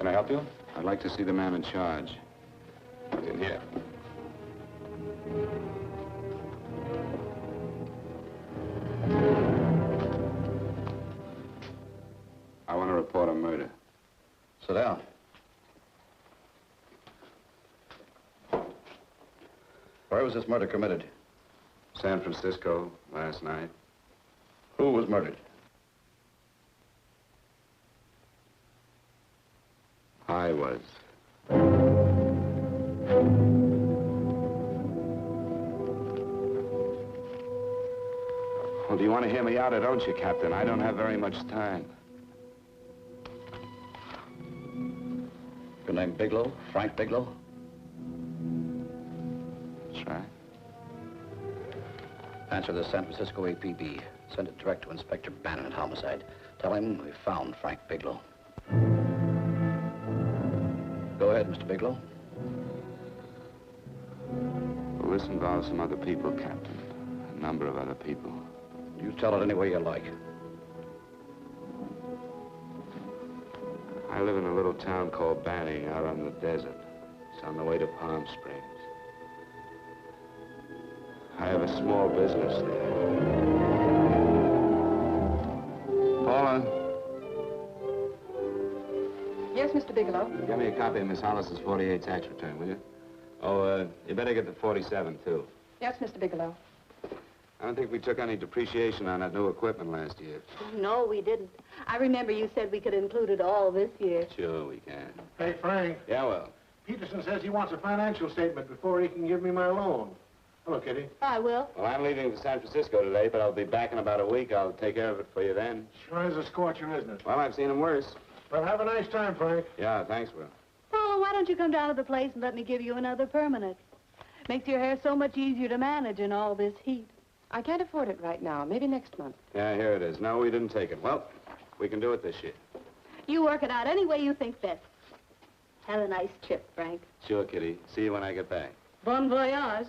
Can I help you? I'd like to see the man in charge. He's in here. I want to report a murder. Sit down. Where was this murder committed? San Francisco, last night. Who was murdered? I was. Well, do you want to hear me out or don't you, Captain? I don't have very much time. Your name Bigelow? Frank Bigelow? That's right. Answer the San Francisco APB. Send it direct to Inspector Bannon at Homicide. Tell him we found Frank Bigelow. Go ahead, Mr. Bigelow. Well, this involves some other people, Captain. A number of other people. You tell it any way you like. I live in a little town called Banning out on the desert. It's on the way to Palm Springs. I have a small business there. Paula? Yes, Mr. Bigelow? Give me a copy of Miss Hollis's 48 tax return, will you? Oh, you better get the 47, too. Yes, Mr. Bigelow. I don't think we took any depreciation on that new equipment last year. No, we didn't. I remember you said we could include it all this year. Sure we can. Hey, Frank. Yeah, well. Peterson says he wants a financial statement before he can give me my loan. Hello, Kitty. I will. Well, I'm leaving for San Francisco today, but I'll be back in about a week. I'll take care of it for you then. Sure is a scorcher, isn't it? Well, I've seen him worse. Well, have a nice time, Frank. Yeah, thanks, Will. Paula, why don't you come down to the place and let me give you another permanent? Makes your hair so much easier to manage in all this heat. I can't afford it right now. Maybe next month. Yeah, here it is. No, we didn't take it. Well, we can do it this year. You work it out any way you think best. Have a nice trip, Frank. Sure, Kitty. See you when I get back. Bon voyage.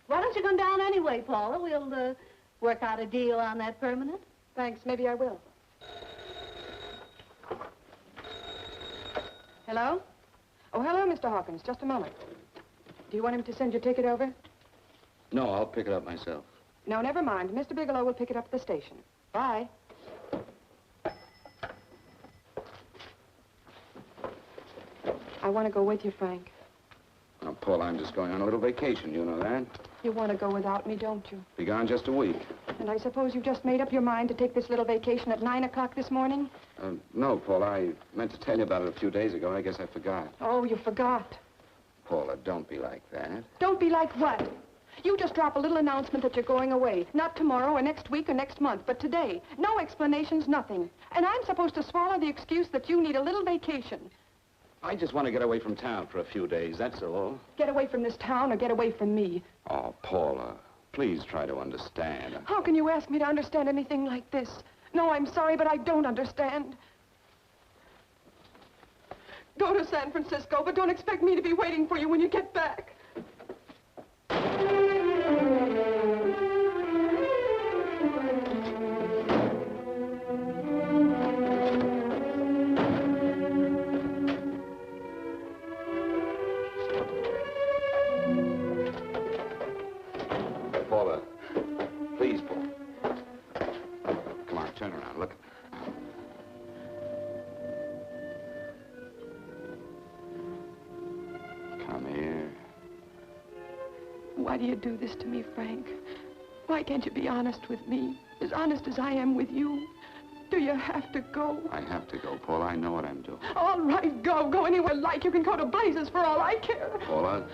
Why don't you come down anyway, Paula? We'll work out a deal on that permanent. Thanks. Maybe I will. Hello? Oh, hello, Mr. Hawkins. Just a moment. Do you want him to send your ticket over? No, I'll pick it up myself. No, never mind. Mr. Bigelow will pick it up at the station. Bye. I want to go with you, Frank. Well, Paul, I'm just going on a little vacation. You know that? You want to go without me, don't you? Be gone just a week. And I suppose you just made up your mind to take this little vacation at 9 o'clock this morning? No, Paul, I meant to tell you about it a few days ago. I guess I forgot. Oh, you forgot. Paula, don't be like that. Don't be like what? You just drop a little announcement that you're going away. Not tomorrow or next week or next month, but today. No explanations, nothing. And I'm supposed to swallow the excuse that you need a little vacation. I just want to get away from town for a few days, that's all. Get away from this town or get away from me. Oh, Paula, please try to understand. How can you ask me to understand anything like this? No, I'm sorry, but I don't understand. Go to San Francisco, but don't expect me to be waiting for you when you get back. Paula, please, Paul. Come on, turn around, look. Come here. Why do you do this to me, Frank? Why can't you be honest with me? As honest as I am with you? Do you have to go? I have to go, Paula. I know what I'm doing. All right, go. Go anywhere you like. You can go to blazes for all I care. Paula.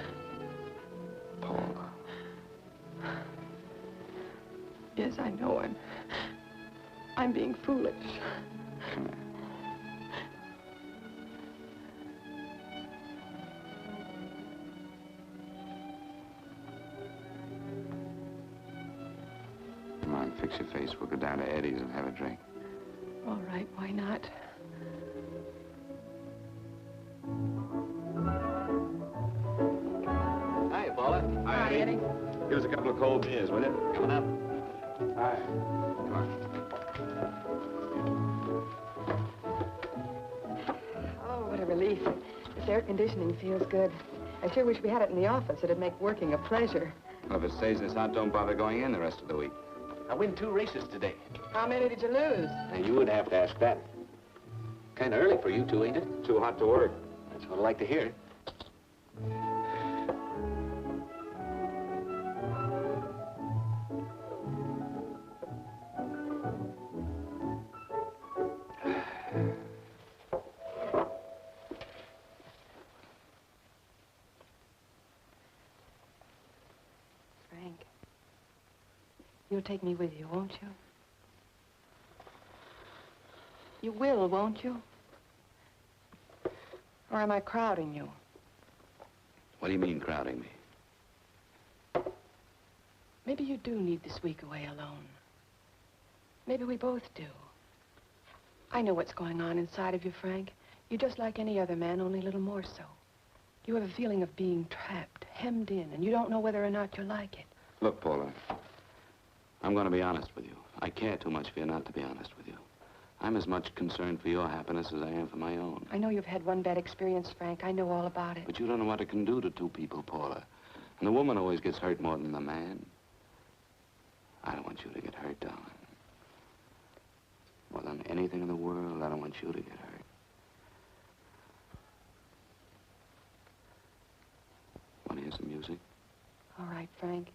Paula. Yes, I know I'm being foolish. Come here. Come on, fix your face. We'll go down to Eddie's and have a drink. All right, why not? Hi, Paula. Hi, Eddie. Give us a couple of cold beers, will you? Coming up. Hi. Come on. This air conditioning feels good. I sure wish we had it in the office. It'd make working a pleasure. Well, if it stays this hot, don't bother going in the rest of the week. I win 2 races today. How many did you lose? And you would have to ask that. Kind of early for you two, ain't it? Too hot to work. That's what I like to hear. Frank, you'll take me with you, won't you? You will, won't you? Or am I crowding you? What do you mean, crowding me? Maybe you do need this week away alone. Maybe we both do. I know what's going on inside of you, Frank. You're just like any other man, only a little more so. You have a feeling of being trapped, hemmed in, and you don't know whether or not you like it. Look, Paula, I'm going to be honest with you. I care too much for you not to be honest with you. I'm as much concerned for your happiness as I am for my own. I know you've had one bad experience, Frank. I know all about it. But you don't know what it can do to 2 people, Paula. And the woman always gets hurt more than the man. I don't want you to get hurt, darling. More than anything in the world, I don't want you to get hurt. Want to hear some music? All right, Frank.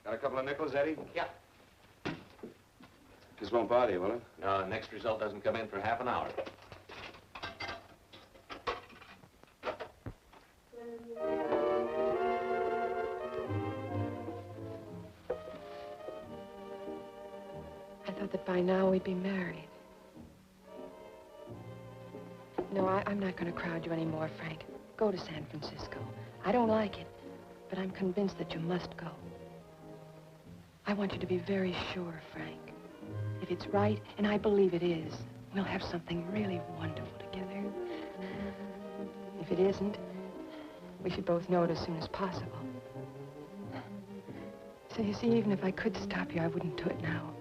Got a couple of nickels, Eddie? Yeah. This won't bother you, will it? No, next result doesn't come in for half an hour. I thought that by now we'd be married. No, I'm not going to crowd you anymore, Frank. Go to San Francisco. I don't like it, but I'm convinced that you must go. I want you to be very sure, Frank. If it's right, and I believe it is, we'll have something really wonderful together. If it isn't, we should both know it as soon as possible. So you see, even if I could stop you, I wouldn't do it now.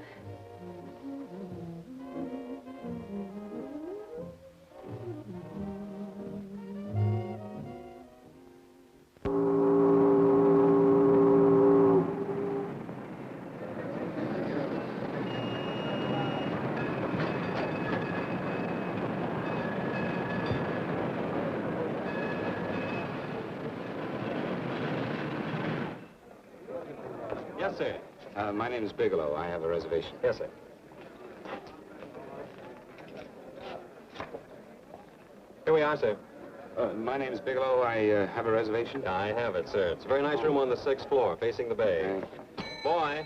Yes, sir. My name is Bigelow. I have a reservation. Yes, sir. Here we are, sir. My name is Bigelow. I have a reservation. I have it, sir. It's a very nice room on the 6th floor, facing the bay. Boy,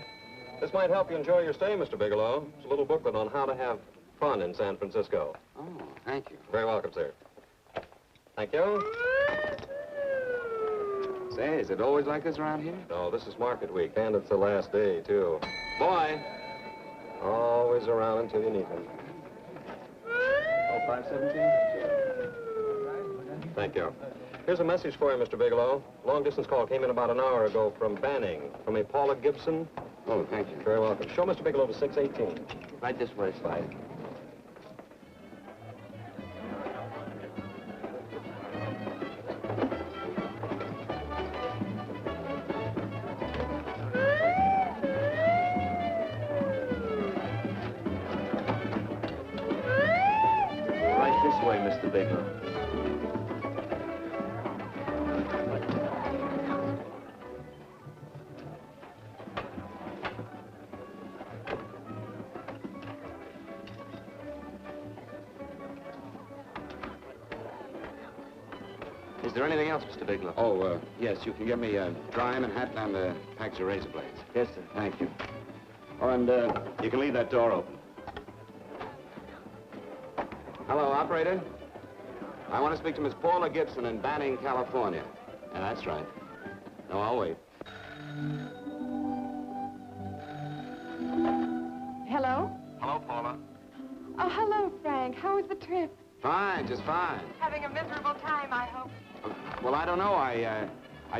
this might help you enjoy your stay, Mr. Bigelow. It's a little booklet on how to have fun in San Francisco. Oh, thank you. Very welcome, sir. Thank you. Say, is it always like this around here? No, this is market week, and it's the last day, too. Boy, always around until you need him. Oh, 517? Thank you. Here's a message for you, Mr. Bigelow. Long-distance call came in about an hour ago from Banning, from a Paula Gibson. Oh, thank you. Very welcome. Show Mr. Bigelow to 618. Right this way, Slide. Right this way, Mr. Bigelow. Is there anything else, Mr. Bigelow? Oh, yes, you can get me a dry Manhattan and a package of razor blades. Yes, sir. Thank you. Oh, and you can leave that door open. Hello, operator. I want to speak to Miss Paula Gibson in Banning, California. Yeah, that's right. No, I'll wait. Hello? Hello, Paula. Oh, hello, Frank. How was the trip? Fine, just fine. Having a miserable time, I hope. Well, I don't know. I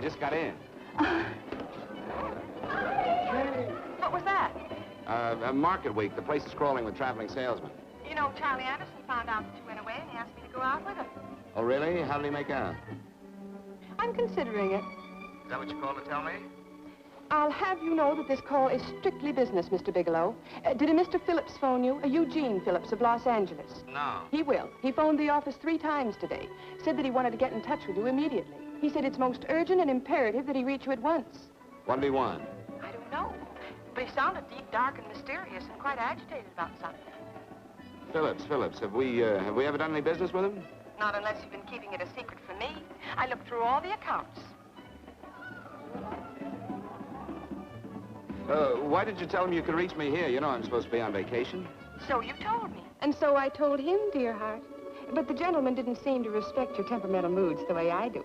just got in. What was that? Market week. The place is crawling with traveling salesmen. You know, Charlie Anderson found out that you went away and he asked me to go out with him. Oh, really? How did he make out? I'm considering it. Is that what you called to tell me? I'll have you know that this call is strictly business, Mr. Bigelow. Did a Mr. Phillips phone you? A Eugene Phillips of Los Angeles. No. He will. He phoned the office 3 times today. Said that he wanted to get in touch with you immediately. He said it's most urgent and imperative that he reach you at once. What did he want? I don't know. But he sounded deep, dark, and mysterious and quite agitated about something. Phillips. Have we ever done any business with him? Not unless you've been keeping it a secret from me. I looked through all the accounts. Why did you tell him you could reach me here? You know I'm supposed to be on vacation. So you told me. And so I told him, dear heart. But the gentleman didn't seem to respect your temperamental moods the way I do.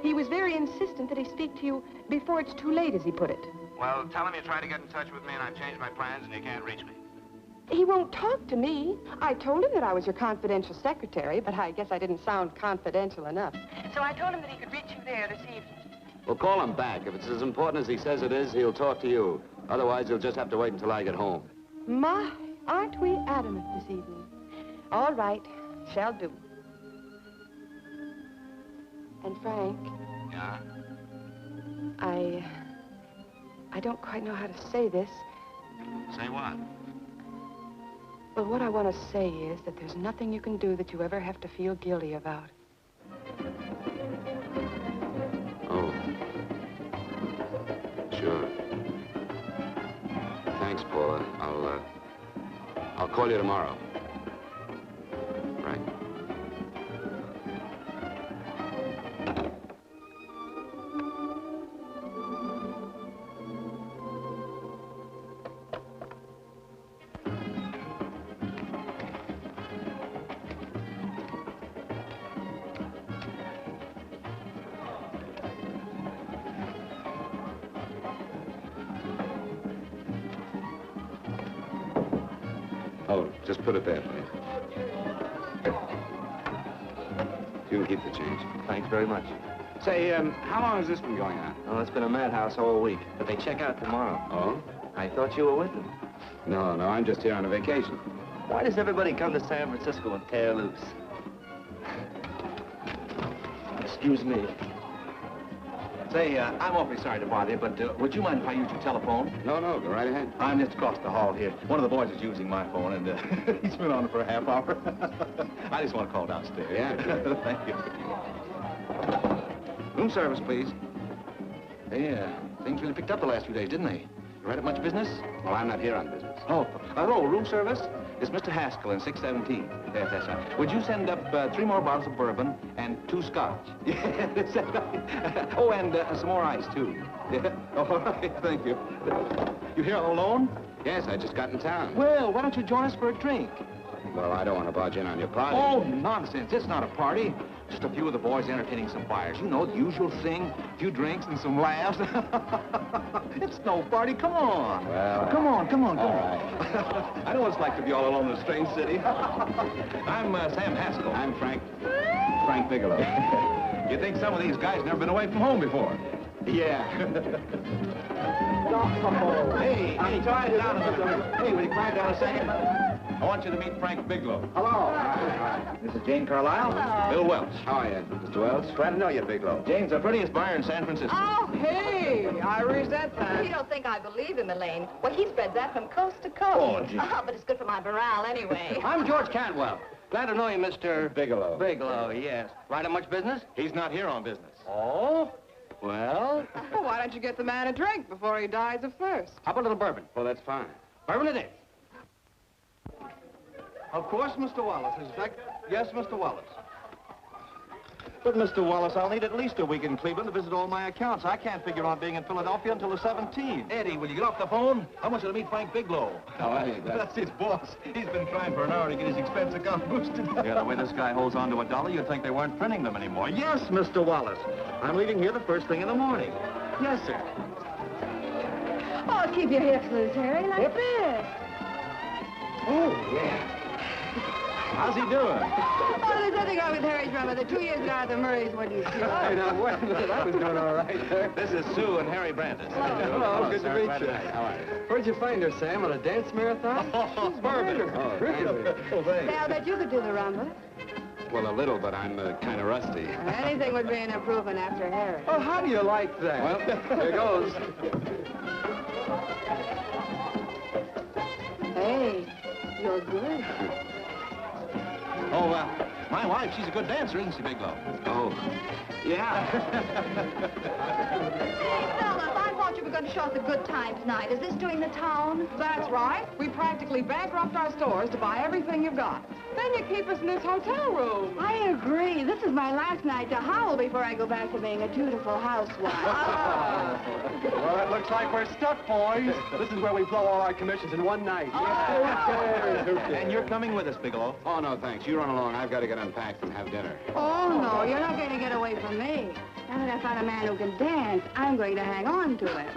He was very insistent that he speak to you before it's too late, as he put it. Well, tell him you tried to get in touch with me and I've changed my plans and you can't reach me. He won't talk to me. I told him that I was your confidential secretary, but I guess I didn't sound confidential enough. So I told him that he could reach you there this evening. Well, call him back. If it's as important as he says it is, he'll talk to you. Otherwise, he'll just have to wait until I get home. My, aren't we adamant this evening? All right, shall do. And Frank, Yeah? I don't quite know how to say this. Say what? Well, what I want to say is that there's nothing you can do that you ever have to feel guilty about. Oh. Sure. Thanks, Paula. I'll call you tomorrow. Right. Oh, just put it there, please. You can keep the change. Thanks very much. Say, how long has this been going on? Oh, it's been a madhouse all week, but they check out tomorrow. Oh? I thought you were with them. No, I'm just here on a vacation. Why does everybody come to San Francisco and tear loose? Excuse me. Say, I'm awfully sorry to bother you, but would you mind if I use your telephone? No, go right ahead. I'm just across the hall here. One of the boys is using my phone, and he's been on it for a half hour. I just want to call downstairs. Yeah, sure. Thank you. Room service, please. Hey, things really picked up the last few days, didn't they? You right up much business? Well, I'm not here on business. Oh, hello, room service? It's Mr. Haskell in 617. Yes, that's right. Would you send up 3 more bottles of bourbon and 2 scotch? Yes, that's right. Oh, and some more ice, too. Yeah. Oh, all right, thank you. You here all alone? Yes, I just got in town. Well, why don't you join us for a drink? Well, I don't want to barge in on your party. Oh, nonsense. It's not a party. Just a few of the boys entertaining some fires. You know, the usual thing. A few drinks and some laughs. It's no party. Come on. Well, come on. All right. I know what it's like to be all alone in a strange city. I'm Sam Haskell. I'm Frank Bigelow. You think some of these guys never been away from home before? Yeah. Hey, quiet down a minute. Hey, will you quiet down a second? I want you to meet Frank Bigelow. Hello. This is Jane Carlisle. Hello. Bill Welch. How are you, Mr. Welch? Glad to know you, Bigelow. Jane's the prettiest buyer in San Francisco. Oh, hey, I resent that. You don't think I believe him, Elaine? Well, he spreads that from coast to coast. Oh, gee. But it's good for my morale anyway. I'm George Cantwell. Glad to know you, Mr. Bigelow. Bigelow, yes. Right on much business? He's not here on business. Oh? Well, Well, why don't you get the man a drink before he dies of thirst? how about a little bourbon? Well, that's fine. Bourbon it is. Of course, Mr. Wallace. Yes, Mr. Wallace. But, Mr. Wallace, I'll need at least a week in Cleveland to visit all my accounts. I can't figure on being in Philadelphia until the 17th. Eddie, will you get off the phone? I want you to meet Frank Bigelow. Oh, hey, That's his boss. He's been trying for an hour to get his expense account boosted. Yeah, the way this guy holds on to $1, you'd think they weren't printing them anymore. Yes, Mr. Wallace. I'm leaving here the first thing in the morning. Yes, sir. Oh, keep your hips loose, Harry, like this. Oh, yeah. How's he doing? Oh, there's nothing wrong with Harry's brother. The 2 years ago at the Murrays wouldn't show. Hey, now, wait a minute. I was doing all right there. This is Sue and Harry Brandis. Hello, good to meet you. How are you? Where'd you find her, Sam? On a dance marathon? She's bourbon. Oh, Really? Oh, Say, thanks. I'll bet you could do the rumba. Well, a little, but I'm kind of rusty. Anything would be an improvement after Harry. Oh, how do you like that? Well, here goes. Hey, you're good. Oh, my wife, she's a good dancer, isn't she, Bigelow? Oh, yeah. Fellas, I thought you were going to show us a good time tonight. Is this doing the town? That's right. We practically bankrupt our stores to buy everything you've got. Then you keep us in this hotel room. I agree. This is my last night to howl before I go back to being a dutiful housewife. Well, it looks like we're stuck, boys. This is where we blow all our commissions in one night. And you're coming with us, Bigelow. Oh, no, thanks. You run along. I've got to get unpacked and have dinner. Oh, no, you're not going to get away from me. Now that I found a man who can dance, I'm going to hang on to him.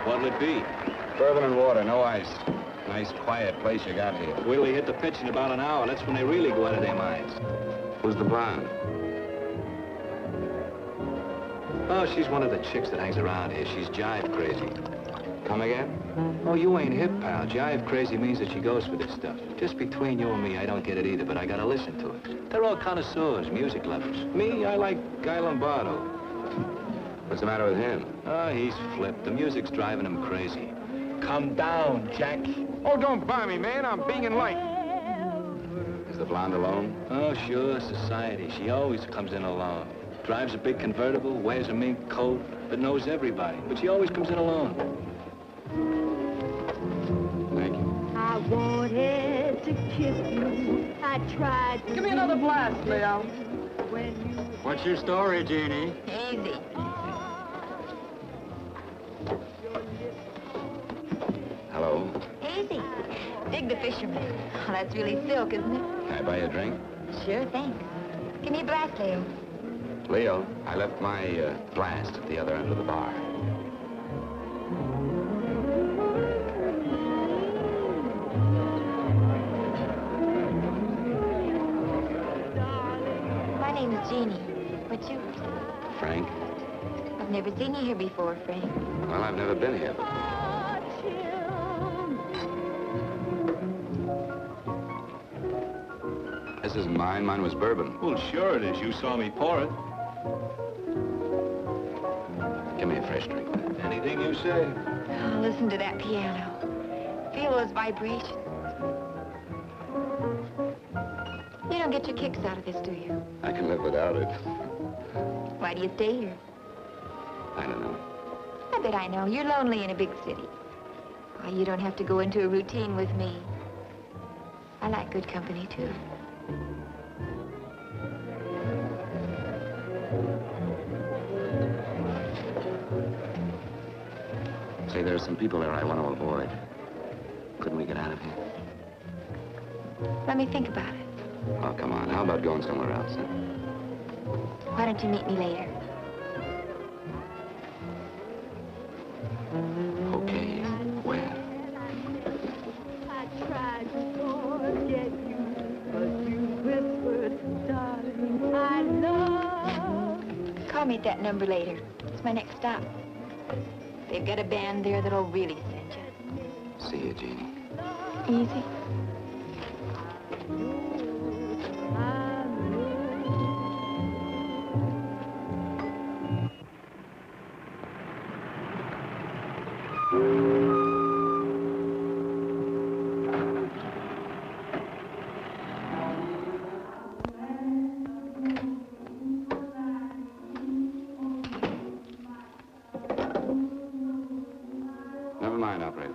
What'll it be? Bourbon and water, no ice. Nice, quiet place you got here. Wait till you hit the pitch in about an hour. That's when they really go out of their minds. Who's the blonde? Oh, she's one of the chicks that hangs around here. She's jive crazy. Come again? Oh, you ain't hip, pal. Jive crazy means that she goes for this stuff. Just between you and me, I don't get it either, but I gotta listen to it. They're all connoisseurs, music lovers. Me, I like Guy Lombardo. What's the matter with him? Oh, he's flipped. The music's driving him crazy. Come down, Jack. Oh, don't buy me, man. I'm being light. Is the blonde alone? Oh, sure, society. She always comes in alone. Drives a big convertible, wears a mink coat, but knows everybody. But she always comes in alone. Thank you. I wanted to kiss you. I tried to... Give me another blast, Leo. When you... What's your story, Jeannie? Easy. Hello. Easy. Dig the fisherman. Oh, that's really silk, isn't it? Can I buy you a drink? Sure thing. Give me a blast, Leo. Leo, I left my blast at the other end of the bar. My name is Jeannie. What's yours? Frank? I've never seen you here before, Frank. Well, I've never been here. This isn't mine. Mine was bourbon. Well, sure it is. You saw me pour it. Give me a fresh drink. Anything you say. Oh, listen to that piano. Feel those vibrations. You don't get your kicks out of this, do you? I can live without it. Why do you stay here? I don't know. I bet I know. You're lonely in a big city. Why, you don't have to go into a routine with me. I like good company, too. Say, there are some people there I want to avoid. Couldn't we get out of here? Let me think about it. Oh, come on. How about going somewhere else? Huh? Why don't you meet me later? Okay. Where? I tried to forget you, but you whispered, darling, I love. Call me at that number later. It's my next stop. They've got a band there that'll really send you. See you, Jeannie. Easy. Never mind, operator.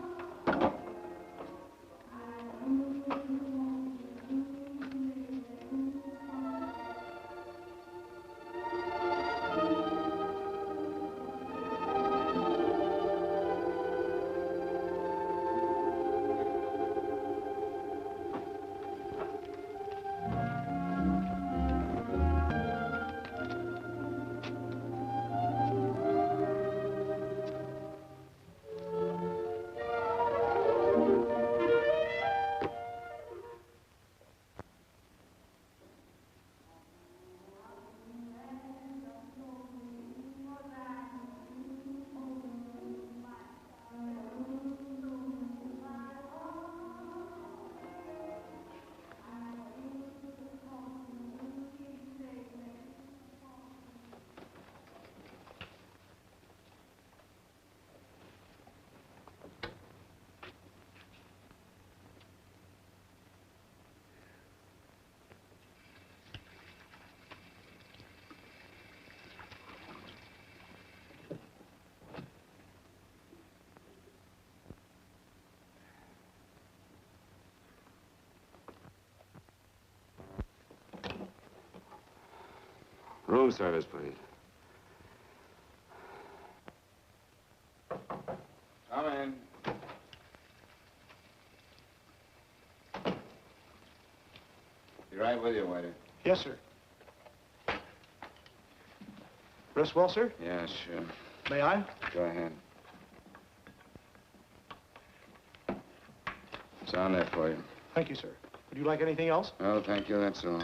Room service, please. Come in. Be right with you, waiter. Yes, sir. Rest well, sir? Yeah, sure. May I? Go ahead. It's on there for you. Thank you, sir. Would you like anything else? Oh, thank you, that's all.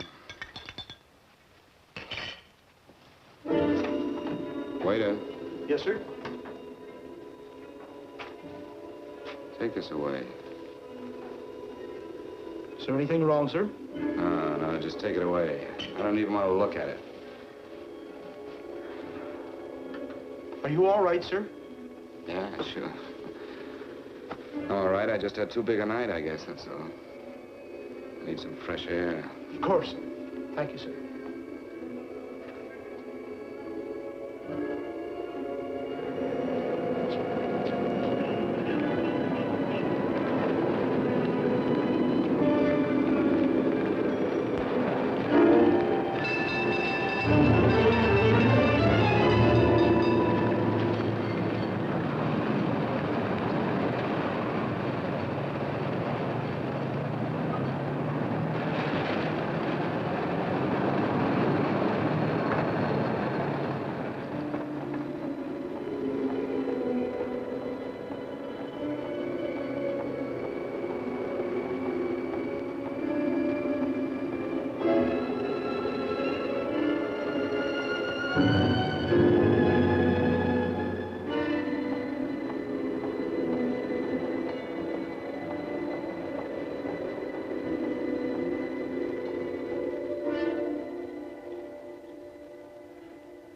Waiter, Yes, sir. take this away. Is there anything wrong, sir? No, just take it away. I don't even want to look at it. Are you all right, sir? Yeah, sure. All right, I just had too big a night, I guess, that's all. I need some fresh air. Of course, sir. Thank you, sir.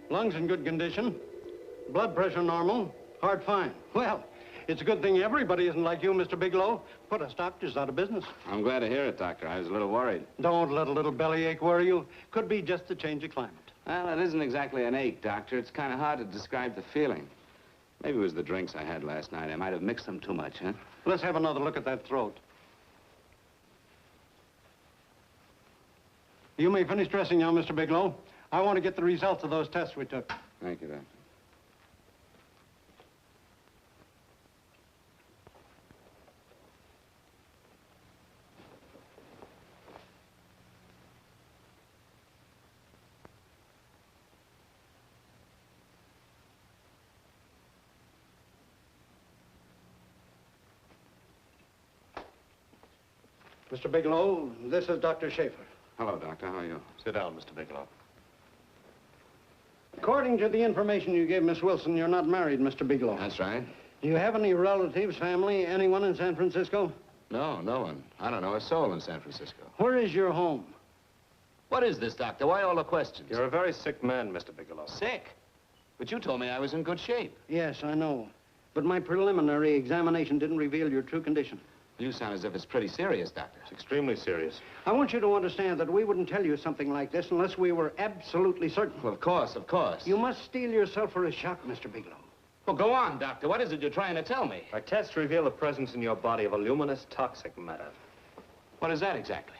Lungs in good condition. Blood pressure normal. Heart fine. Well, it's a good thing everybody isn't like you, Mr. Bigelow. Put us doctors out of business. I'm glad to hear it, Doctor. I was a little worried. Don't let a little bellyache worry you. Could be just a change of climate. Well, it isn't exactly an ache, Doctor. It's kind of hard to describe the feeling. Maybe it was the drinks I had last night. I might have mixed them too much, huh? Let's have another look at that throat. You may finish dressing now, Mr. Bigelow. I want to get the results of those tests we took. Thank you, Doctor. Mr. Bigelow, this is Dr. Schaefer. Hello, Doctor. How are you? Sit down, Mr. Bigelow. According to the information you gave Miss Wilson, you're not married, Mr. Bigelow. That's right. Do you have any relatives, family, anyone in San Francisco? No, no one. I don't know a soul in San Francisco. Where is your home? What is this, Doctor? Why all the questions? You're a very sick man, Mr. Bigelow. Sick? But you told me I was in good shape. Yes, I know. But my preliminary examination didn't reveal your true condition. You sound as if it's pretty serious, Doctor. It's extremely serious. I want you to understand that we wouldn't tell you something like this unless we were absolutely certain. Well, of course, of course. You must steel yourself for a shock, Mr. Bigelow. Well, go on, Doctor. What is it you're trying to tell me? Our tests reveal the presence in your body of a luminous toxic matter. What is that exactly?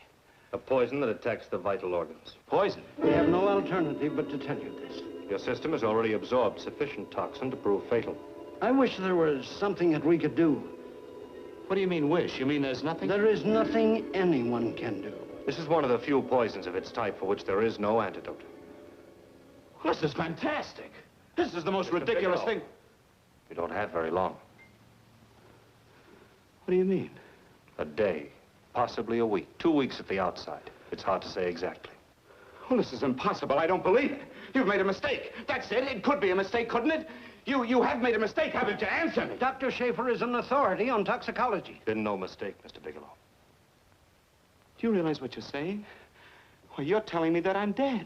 A poison that attacks the vital organs. Poison? We have no alternative but to tell you this. Your system has already absorbed sufficient toxin to prove fatal. I wish there was something that we could do. What do you mean, wish? You mean there's nothing? There is nothing anyone can do. This is one of the few poisons of its type for which there is no antidote. This is fantastic. This is the most ridiculous thing. You don't have very long. What do you mean? A day, possibly a week, 2 weeks at the outside. It's hard to say exactly. Oh, this is impossible. I don't believe it. You've made a mistake. That's it. It could be a mistake, couldn't it? You have made a mistake, haven't you? Answer me. Dr. Schaefer is an authority on toxicology. Been no mistake, Mr. Bigelow. Do you realize what you're saying? Well, you're telling me that I'm dead.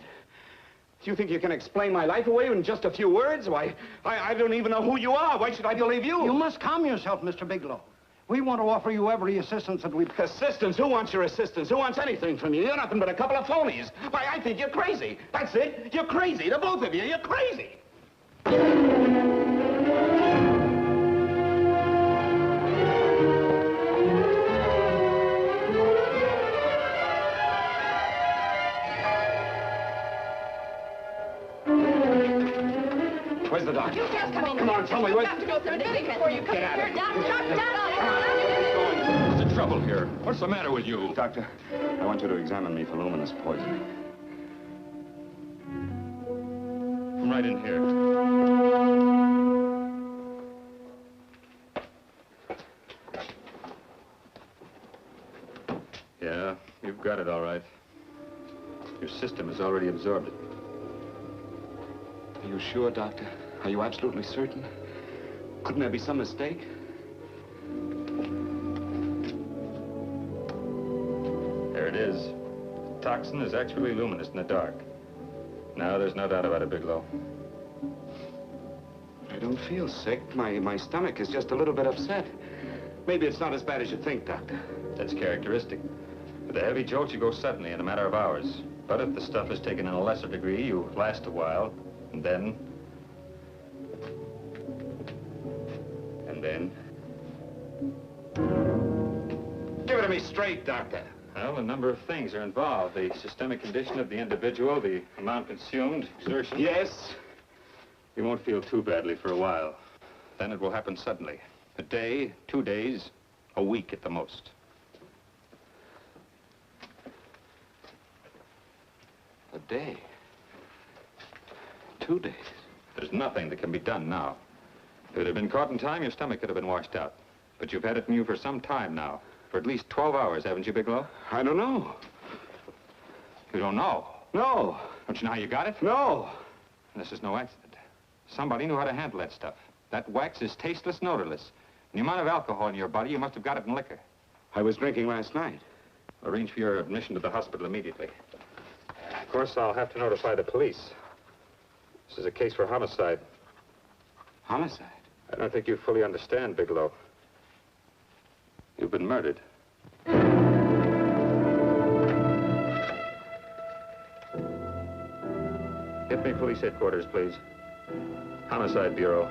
Do you think you can explain my life away in just a few words? Why, I don't even know who you are. Why should I believe you? You must calm yourself, Mr. Bigelow. We want to offer you every assistance that we... Assistance? Who wants your assistance? Who wants anything from you? You're nothing but a couple of phonies. Why, I think you're crazy. That's it. You're crazy. The both of you. You're crazy. Where's the doctor? You just come in. Come on, tell me. You have to go through the thing before you come Get out here. of Doctor, here. doctor. What's the trouble here? What's the matter with you? Doctor, I want you to examine me for luminous poisoning. Come right in here. Yeah, you've got it all right. Your system has already absorbed it. Are you sure, Doctor? Are you absolutely certain? Couldn't there be some mistake? There it is. The toxin is actually luminous in the dark. Now, there's no doubt about it, Bigelow. I don't feel sick. My stomach is just a little bit upset. Maybe it's not as bad as you think, Doctor. That's characteristic. With a heavy jolt, you go suddenly in a matter of hours. But if the stuff is taken in a lesser degree, you last a while, and then... Give it to me straight, Doctor. Well, a number of things are involved. The systemic condition of the individual, the amount consumed, exertion. Yes? You won't feel too badly for a while. Then it will happen suddenly. A day, 2 days, a week at the most. A day. 2 days. There's nothing that can be done now. If it had been caught in time, your stomach could have been washed out. But you've had it in you for some time now. For at least 12 hours, haven't you, Bigelow? I don't know. You don't know? No. Don't you know how you got it? No. This is no accident. Somebody knew how to handle that stuff. That wax is tasteless and odorless. And the amount of alcohol in your body, you must have got it in liquor. I was drinking last night. Arrange for your admission to the hospital immediately. Of course, I'll have to notify the police. This is a case for homicide. Homicide? I don't think you fully understand, Bigelow. You've been murdered. Get me police headquarters, please. Homicide Bureau.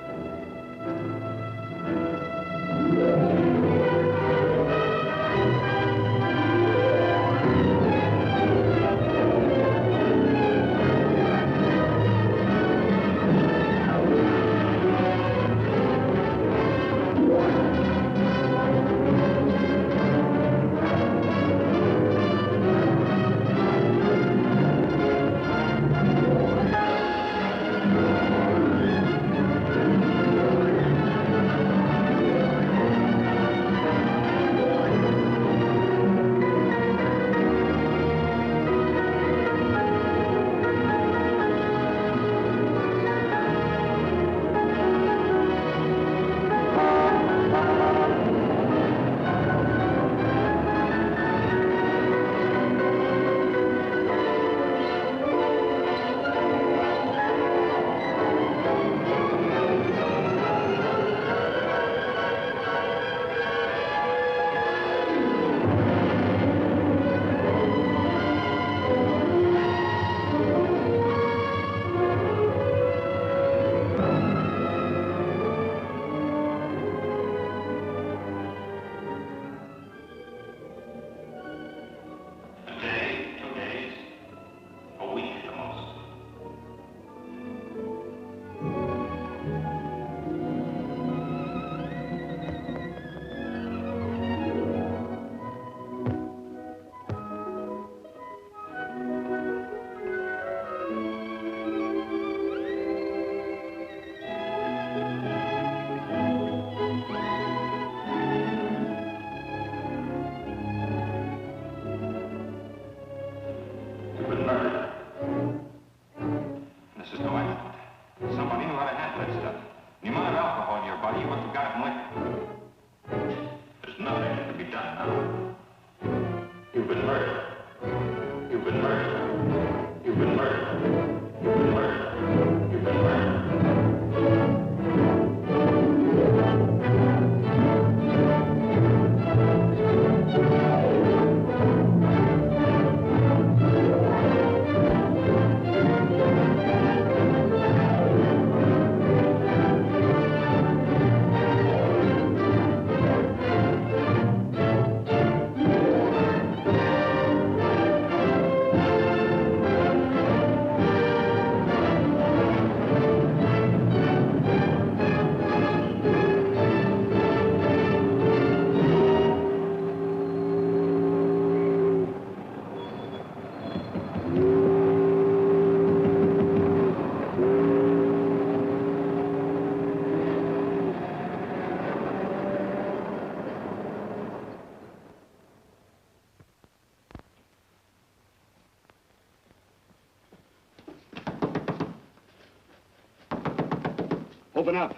Open up.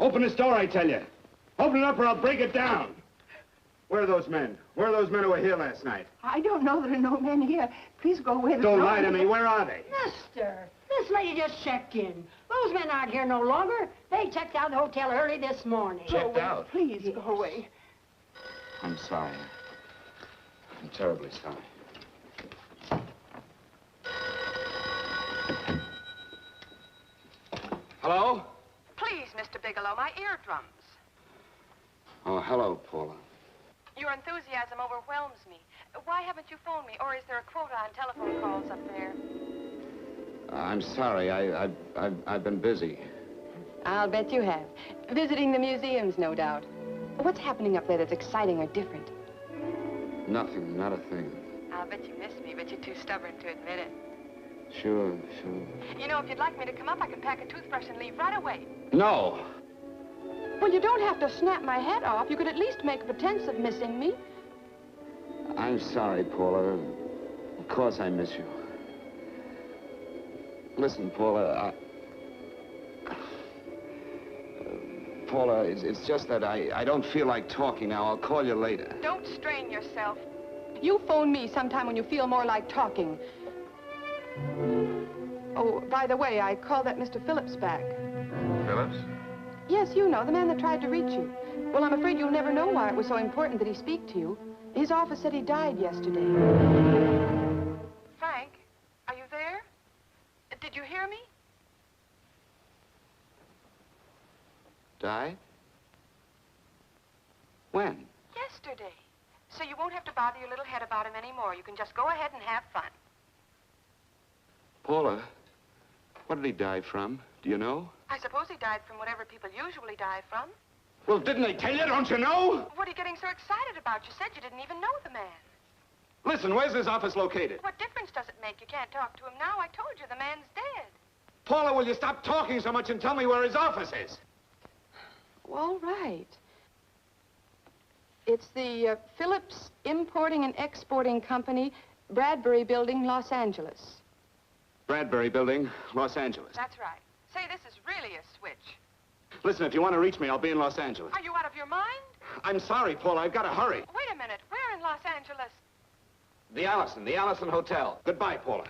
Open this door, I tell you. Open it up or I'll break it down. Where are those men? Where are those men who were here last night? I don't know. There are no men here. Please go away. Don't lie to me. Where are they? Mister, this lady just checked in. Those men aren't here no longer. They checked out of the hotel early this morning. Checked out? Please go away. I'm sorry. I'm terribly sorry. Hello? Please, Mr. Bigelow, my eardrums. Oh, hello, Paula. Your enthusiasm overwhelms me. Why haven't you phoned me? Or is there a quota on telephone calls up there? I'm sorry. I've been busy. I'll bet you have. Visiting the museums, no doubt. What's happening up there that's exciting or different? Nothing, not a thing. I'll bet you miss me, but you're too stubborn to admit it. Sure, sure. You know, if you'd like me to come up, I can pack a toothbrush and leave right away. No! Well, you don't have to snap my head off. You could at least make a pretense of missing me. I'm sorry, Paula. Of course I miss you. Listen, Paula, Paula, it's just that I don't feel like talking now. I'll call you later. Don't strain yourself. You phone me sometime when you feel more like talking. Oh, by the way, I called that Mr. Phillips back. Phillips? Yes, you know, the man that tried to reach you. Well, I'm afraid you'll never know why it was so important that he speak to you. His office said he died yesterday. Frank, are you there? Did you hear me? Died? When? Yesterday. So you won't have to bother your little head about him anymore. You can just go ahead and have fun. Paula, what did he die from? Do you know? I suppose he died from whatever people usually die from. Well, didn't they tell you? Don't you know? What are you getting so excited about? You said you didn't even know the man. Listen, where's his office located? What difference does it make? You can't talk to him now. I told you the man's dead. Paula, will you stop talking so much and tell me where his office is? All right. It's the Phillips Importing and Exporting Company, Bradbury Building, Los Angeles. Bradbury Building, Los Angeles. That's right. Say, this is really a switch. Listen, if you want to reach me, I'll be in Los Angeles. Are you out of your mind? I'm sorry, Paula. I've got to hurry. Wait a minute. Where in Los Angeles? The Allison Hotel. Goodbye, Paula.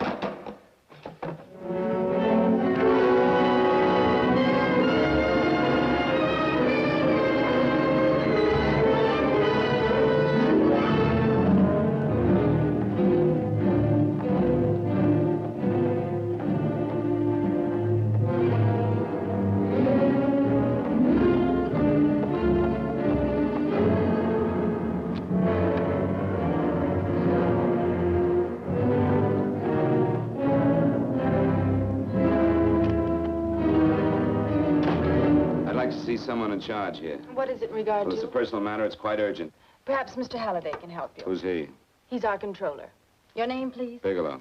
Someone in charge here. What is it in regard Well, to? it's a personal matter. It's quite urgent. Perhaps Mr. Halliday can help you. Who's he? He's our controller. Your name, please? Bigelow.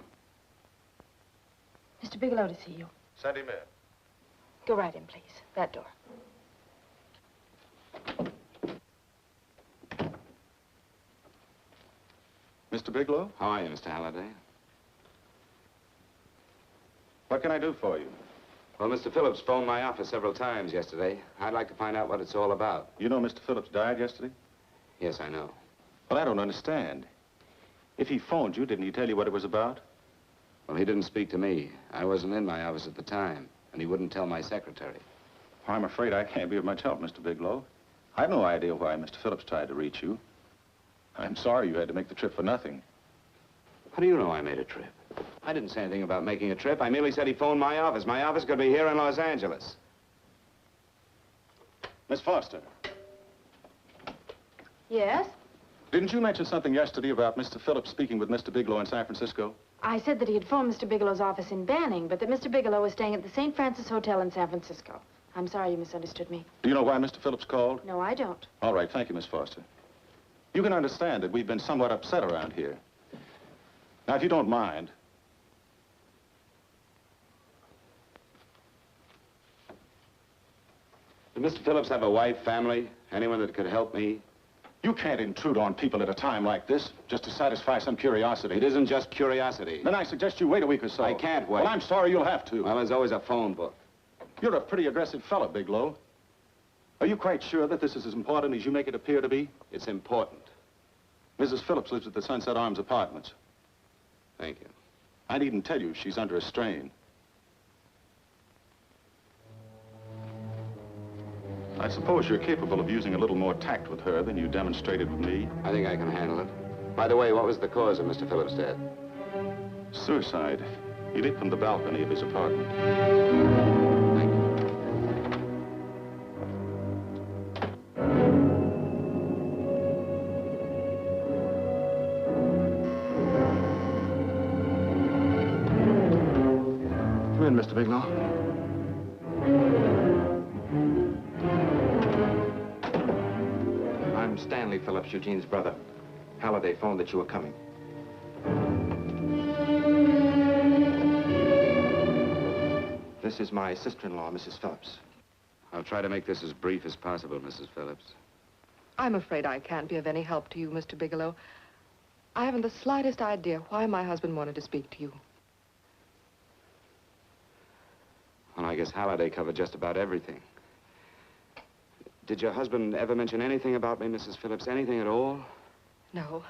Mr. Bigelow to see you. Send him in. Go right in, please. That door. Mr. Bigelow? How are you, Mr. Halliday? What can I do for you? Well, Mr. Phillips phoned my office several times yesterday. I'd like to find out what it's all about. You know Mr. Phillips died yesterday? Yes, I know. Well, I don't understand. If he phoned you, didn't he tell you what it was about? Well, he didn't speak to me. I wasn't in my office at the time, and he wouldn't tell my secretary. Well, I'm afraid I can't be of much help, Mr. Bigelow. I've no idea why Mr. Phillips tried to reach you. I'm sorry you had to make the trip for nothing. How do you know I made a trip? I didn't say anything about making a trip. I merely said he phoned my office. My office could be here in Los Angeles. Miss Foster. Yes? Didn't you mention something yesterday about Mr. Phillips speaking with Mr. Bigelow in San Francisco? I said that he had phoned Mr. Bigelow's office in Banning, but that Mr. Bigelow was staying at the St. Francis Hotel in San Francisco. I'm sorry you misunderstood me. Do you know why Mr. Phillips called? No, I don't. All right, thank you, Miss Foster. You can understand that we've been somewhat upset around here. Now, if you don't mind, Did Mr. Phillips have a wife, family, anyone that could help me? you can't intrude on people at a time like this just to satisfy some curiosity. It isn't just curiosity. Then I suggest you wait a week or so. I can't wait. Well, I'm sorry you'll have to. Well, there's always a phone book. You're a pretty aggressive fellow, Bigelow. Are you quite sure that this is as important as you make it appear to be? It's important. Mrs. Phillips lives at the Sunset Arms Apartments. Thank you. I needn't tell you she's under a strain. I suppose you're capable of using a little more tact with her than you demonstrated with me. I think I can handle it. By the way, what was the cause of Mr. Phillips' death? Suicide. He leaped from the balcony of his apartment. Thank you. Come in, Mr. Bigelow. I'm Stanley Phillips, Eugene's brother. Halliday phoned that you were coming. This is my sister-in-law, Mrs. Phillips. I'll try to make this as brief as possible, Mrs. Phillips. I'm afraid I can't be of any help to you, Mr. Bigelow. I haven't the slightest idea why my husband wanted to speak to you. Well, I guess Halliday covered just about everything. Did your husband ever mention anything about me, Mrs. Phillips? Anything at all? No.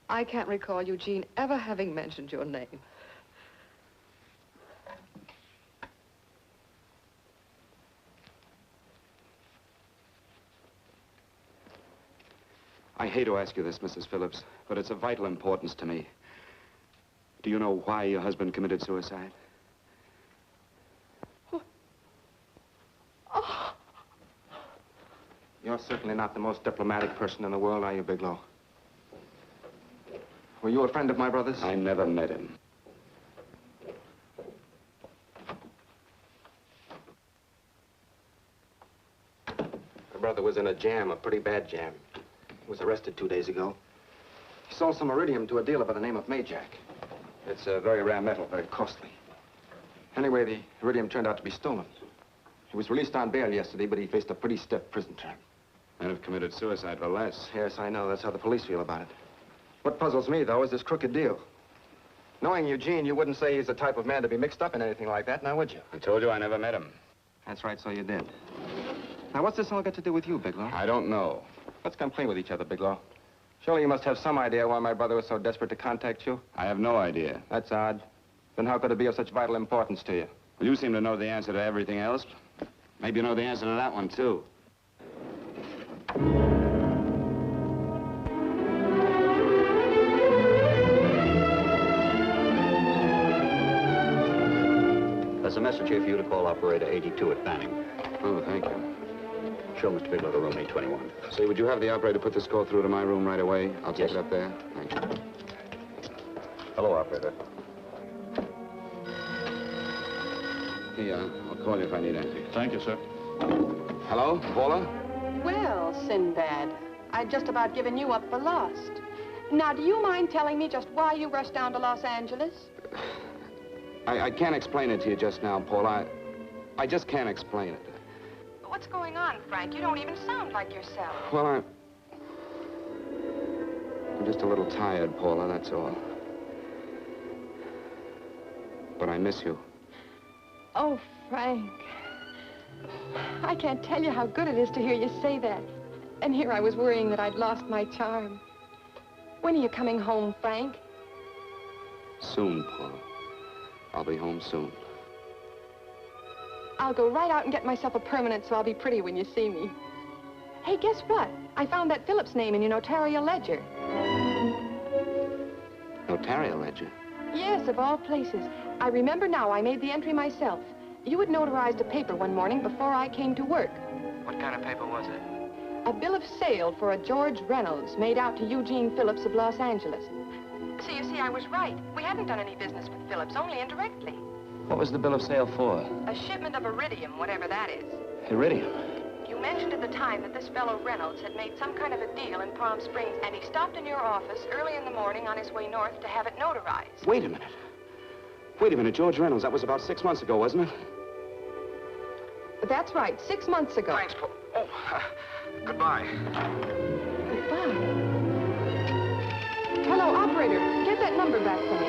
I can't recall Eugene ever having mentioned your name. I hate to ask you this, Mrs. Phillips, but it's of vital importance to me. Do you know why your husband committed suicide? Oh. You're certainly not the most diplomatic person in the world, are you, Bigelow? Were you a friend of my brother's? I never met him. My brother was in a jam, a pretty bad jam. He was arrested 2 days ago. He sold some iridium to a dealer by the name of Majak. It's a very rare metal. Very costly. Anyway, the iridium turned out to be stolen. He was released on bail yesterday, but he faced a pretty stiff prison term. And have committed suicide for less. Yes, I know. That's how the police feel about it. What puzzles me, though, is this crooked deal. Knowing Eugene, you wouldn't say he's the type of man to be mixed up in anything like that, now would you? I told you I never met him. That's right, so you did. Now, what's this all got to do with you, Bigelow? I don't know. Let's come clean with each other, Bigelow. Surely you must have some idea why my brother was so desperate to contact you? I have no idea. That's odd. Then how could it be of such vital importance to you? Well, you seem to know the answer to everything else. Maybe you know the answer to that one, too. There's a message here for you to call operator 82 at Banning. Oh, thank you. Show Mr. Bigelow to room 821. Say, would you have the operator put this call through to my room right away? I'll take it up there. Thank you. Hello, operator. Yeah, I'll call you if I need anything. Thank you, sir. Hello, Paula? Well, Sinbad, I'd just about given you up for lost. Now, do you mind telling me just why you rushed down to Los Angeles? I can't explain it to you just now, Paula. I just can't explain it. What's going on, Frank? You don't even sound like yourself. Well, I'm just a little tired, Paula, that's all. But I miss you. Oh, Frank. I can't tell you how good it is to hear you say that. And here I was worrying that I'd lost my charm. When are you coming home, Frank? Soon, Paula. I'll be home soon. I'll go right out and get myself a permanent so I'll be pretty when you see me. Hey, guess what? I found that Phillips name in your notarial ledger. Notarial ledger? Yes, of all places. I remember now I made the entry myself. You had notarized a paper one morning before I came to work. What kind of paper was it? A bill of sale for a George Reynolds made out to Eugene Phillips of Los Angeles. So you see, I was right. We hadn't done any business with Phillips, only indirectly. What was the bill of sale for? A shipment of iridium, whatever that is. Iridium? You mentioned at the time that this fellow Reynolds had made some kind of a deal in Palm Springs, and he stopped in your office early in the morning on his way north to have it notarized. Wait a minute. Wait a minute, George Reynolds. That was about 6 months ago, wasn't it? That's right, 6 months ago. Thanks, Paul. Oh, goodbye. Goodbye. Hello, operator. Get that number back for me.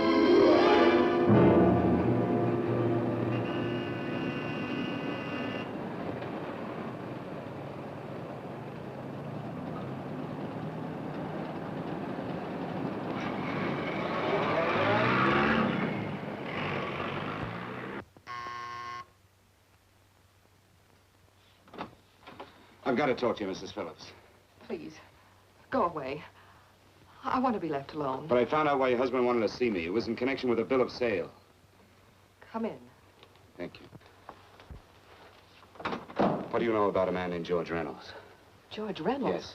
I've got to talk to you, Mrs. Phillips. Please, go away. I want to be left alone. But I found out why your husband wanted to see me. It was in connection with a bill of sale. Come in. Thank you. What do you know about a man named George Reynolds? George Reynolds? Yes.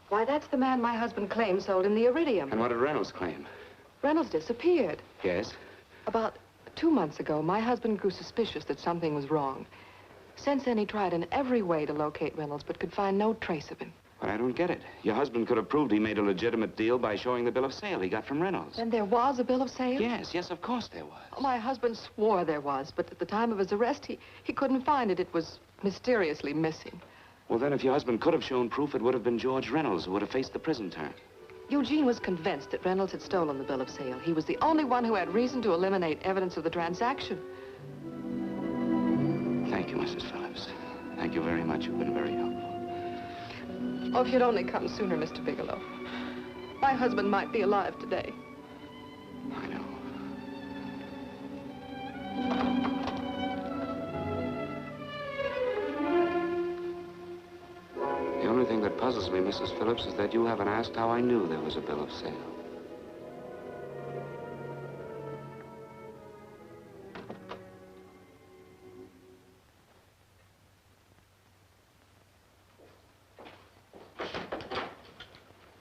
Why, that's the man my husband claims sold him the iridium. And what did Reynolds claim? Reynolds disappeared. Yes? About 2 months ago, my husband grew suspicious that something was wrong. Since then, he tried in every way to locate Reynolds, but could find no trace of him. But I don't get it. Your husband could have proved he made a legitimate deal by showing the bill of sale he got from Reynolds. And there was a bill of sale? Yes, of course there was. Oh, my husband swore there was, but at the time of his arrest, he couldn't find it. It was mysteriously missing. Well, then, if your husband could have shown proof, it would have been George Reynolds who would have faced the prison term. Eugene was convinced that Reynolds had stolen the bill of sale. He was the only one who had reason to eliminate evidence of the transaction. Thank you, Mrs. Phillips. Thank you very much. You've been very helpful. Oh, if you'd only come sooner, Mr. Bigelow. My husband might be alive today. I know. The only thing that puzzles me, Mrs. Phillips, is that you haven't asked how I knew there was a bill of sale.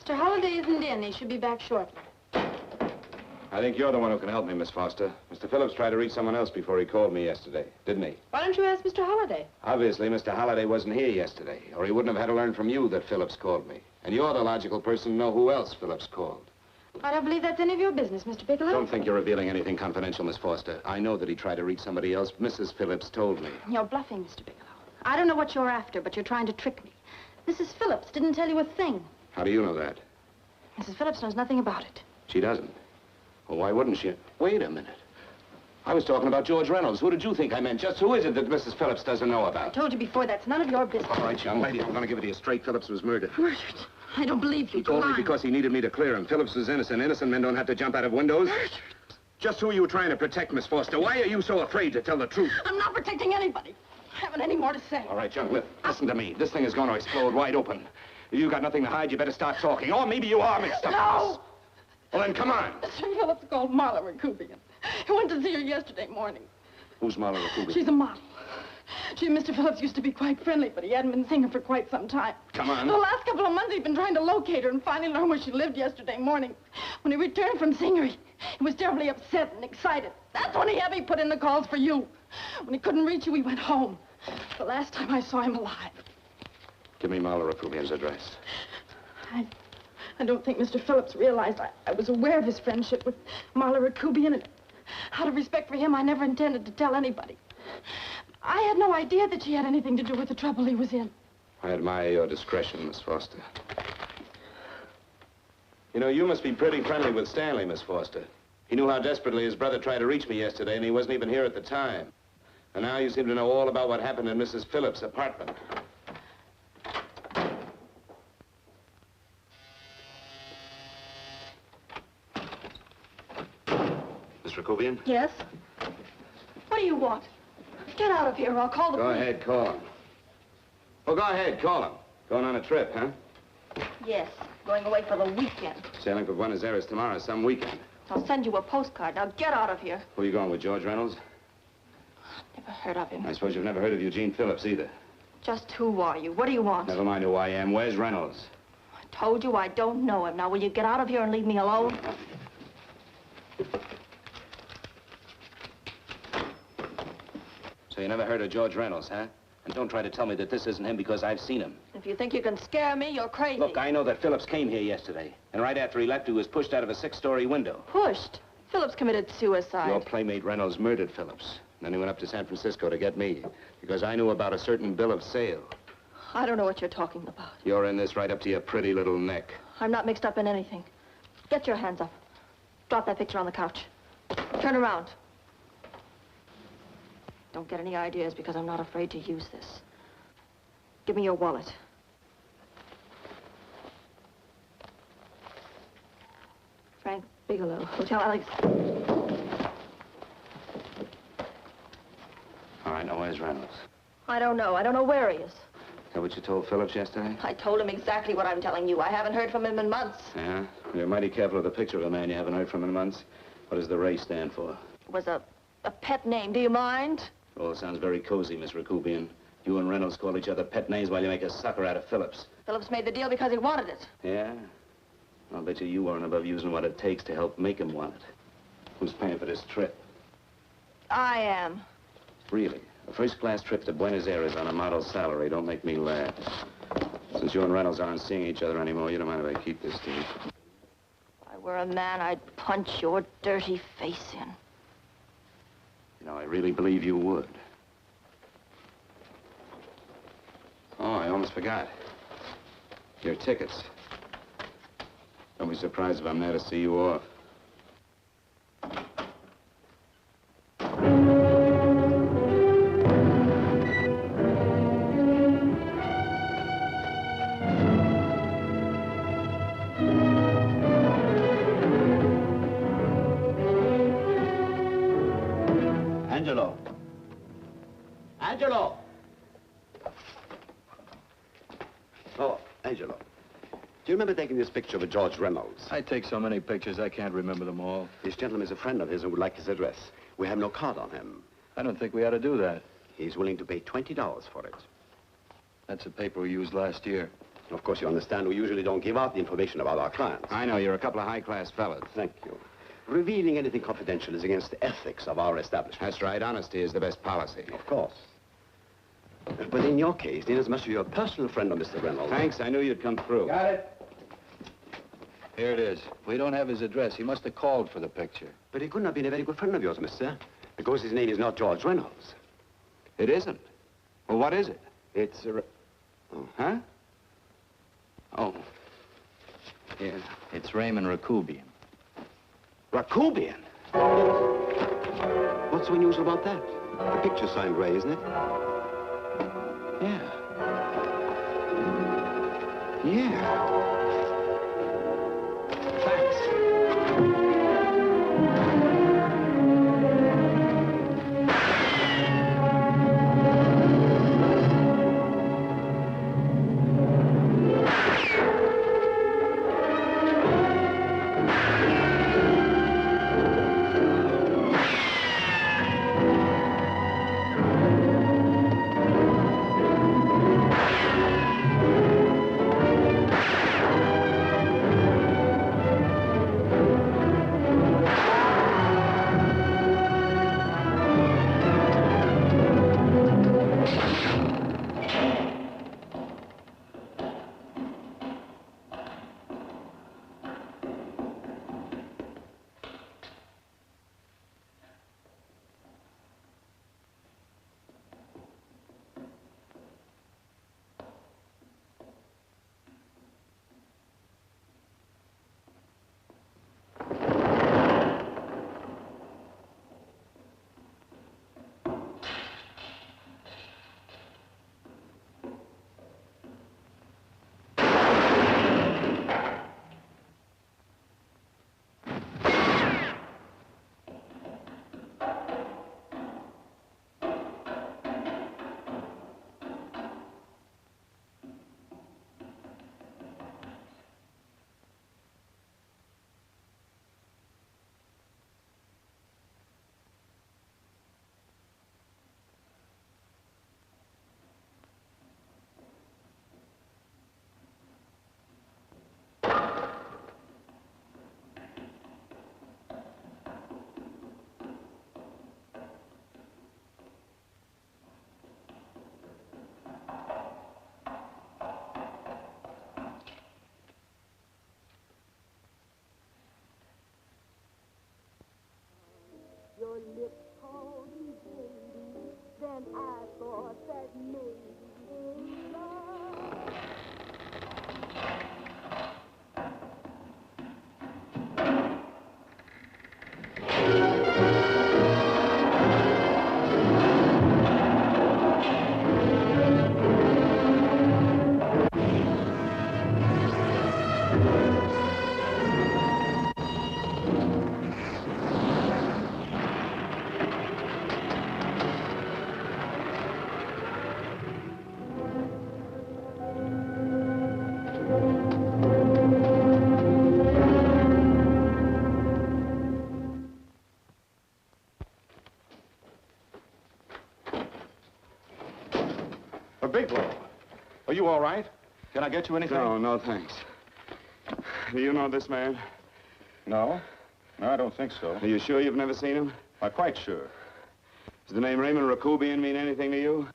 Mr. Holliday isn't in. He should be back shortly. I think you're the one who can help me, Miss Foster. Mr. Phillips tried to reach someone else before he called me yesterday, didn't he? Why don't you ask Mr. Holliday? Obviously, Mr. Holliday wasn't here yesterday, or he wouldn't have had to learn from you that Phillips called me. And you're the logical person to know who else Phillips called. I don't believe that's any of your business, Mr. Bigelow. Don't think you're revealing anything confidential, Miss Foster. I know that he tried to reach somebody else. Mrs. Phillips told me. You're bluffing, Mr. Bigelow. I don't know what you're after, but you're trying to trick me. Mrs. Phillips didn't tell you a thing. How do you know that? Mrs. Phillips knows nothing about it. She doesn't. Well, why wouldn't she? Wait a minute. I was talking about George Reynolds. Who did you think I meant? Just who is it that Mrs. Phillips doesn't know I about? told you before, that's none of your business. All right, young lady, I'm going to give it to you straight. Phillips was murdered. Murdered? I don't believe you. He told me Lying. because he needed me to clear him. Phillips was innocent. Innocent men don't have to jump out of windows. Murdered? Just who are you trying to protect, Miss Foster? Why are you so afraid to tell the truth? I'm not protecting anybody. I haven't any more to say. All right, young listen to me. This thing is going to explode wide open. If you've got nothing to hide, you better start talking. Or maybe you are mixed up. No! Well, then come on. Mr. Phillips called Marla Rakubian. He went to see her yesterday morning. Who's Marla Rakubian? She's a model. She and Mr. Phillips used to be quite friendly, but he hadn't been seeing her for quite some time. Come on. The last couple of months, he'd been trying to locate her and finally learn where she lived yesterday morning. When he returned from seeing her, he was terribly upset and excited. That's when he had me put in the calls for you. When he couldn't reach you, he went home. The last time I saw him alive. Give me Marla Rakubian's address. I don't think Mr. Phillips realized I was aware of his friendship with Marla Rakubian, and out of respect for him, I never intended to tell anybody. I had no idea that she had anything to do with the trouble he was in. I admire your discretion, Miss Foster. You know, you must be pretty friendly with Stanley, Miss Foster. He knew how desperately his brother tried to reach me yesterday, and he wasn't even here at the time. And now you seem to know all about what happened in Mrs. Phillips' apartment. Miss Rakubian? Yes? What do you want? Get out of here or I'll call the police. Go ahead, call him. Oh, go ahead, call him. Going on a trip, huh? Yes, going away for the weekend. Sailing for Buenos Aires tomorrow, some weekend. I'll send you a postcard. Now get out of here. Who are you going with, George Reynolds? Never heard of him. I suppose you've never heard of Eugene Phillips either. Just who are you? What do you want? Never mind who I am. Where's Reynolds? I told you I don't know him. Now, will you get out of here and leave me alone? So you never heard of George Reynolds, huh? And don't try to tell me that this isn't him because I've seen him. If you think you can scare me, you're crazy. Look, I know that Phillips came here yesterday. And right after he left, he was pushed out of a 6-story window. Pushed? Phillips committed suicide. Your playmate Reynolds murdered Phillips. Then he went up to San Francisco to get me. Because I knew about a certain bill of sale. I don't know what you're talking about. You're in this right up to your pretty little neck. I'm not mixed up in anything. Get your hands up. Drop that picture on the couch. Turn around. Don't get any ideas because I'm not afraid to use this. Give me your wallet. Frank Bigelow, Hotel Alex. All right, now where's Reynolds? I don't know. I don't know where he is. Is that what you told Phillips yesterday? I told him exactly what I'm telling you. I haven't heard from him in months. Yeah? You're mighty careful of the picture of a man you haven't heard from in months. What does the Ray stand for? It was a pet name. Do you mind? Oh, it sounds very cozy, Miss Rakubian. You and Reynolds call each other pet names while you make a sucker out of Phillips. Phillips made the deal because he wanted it. Yeah? I'll bet you weren't above using what it takes to help make him want it. Who's paying for this trip? I am. Really? A first-class trip to Buenos Aires on a model salary. Don't make me laugh. Since you and Reynolds aren't seeing each other anymore, you don't mind if I keep this to you? If I were a man, I'd punch your dirty face in. You know, I really believe you would. Oh, I almost forgot. Your tickets. Don't be surprised if I'm there to see you off. Angelo. Angelo! Oh, Angelo. Do you remember taking this picture of George Reynolds? I take so many pictures, I can't remember them all. This gentleman is a friend of his and would like his address. We have no card on him. I don't think we ought to do that. He's willing to pay $20 for it. That's the paper we used last year. Of course, you understand, we usually don't give out the information about our clients. I know, you're a couple of high-class fellas. Thank you. Revealing anything confidential is against the ethics of our establishment. That's right. Honesty is the best policy. Of course. But in your case, inasmuch as you're a personal friend of Mr. Reynolds... Thanks. I knew you'd come through. Got it. Here it is. We don't have his address. He must have called for the picture. But he couldn't have been a very good friend of yours, mister. Because his name is not George Reynolds. It isn't? Well, what is it? It's a... Oh. Huh? Oh. Yeah, it's Raymond Rakubian. Rakubian? What's so unusual about that? The picture's signed Ray, isn't it? Yeah. Yeah. Your lips called me baby, then I thought that maybe love. Bigelow, are you all right? Can I get you anything? No, thanks. Do you know this man? No. No, I don't think so. Are you sure you've never seen him? I'm quite sure. Does the name Raymond Rakubian mean anything to you?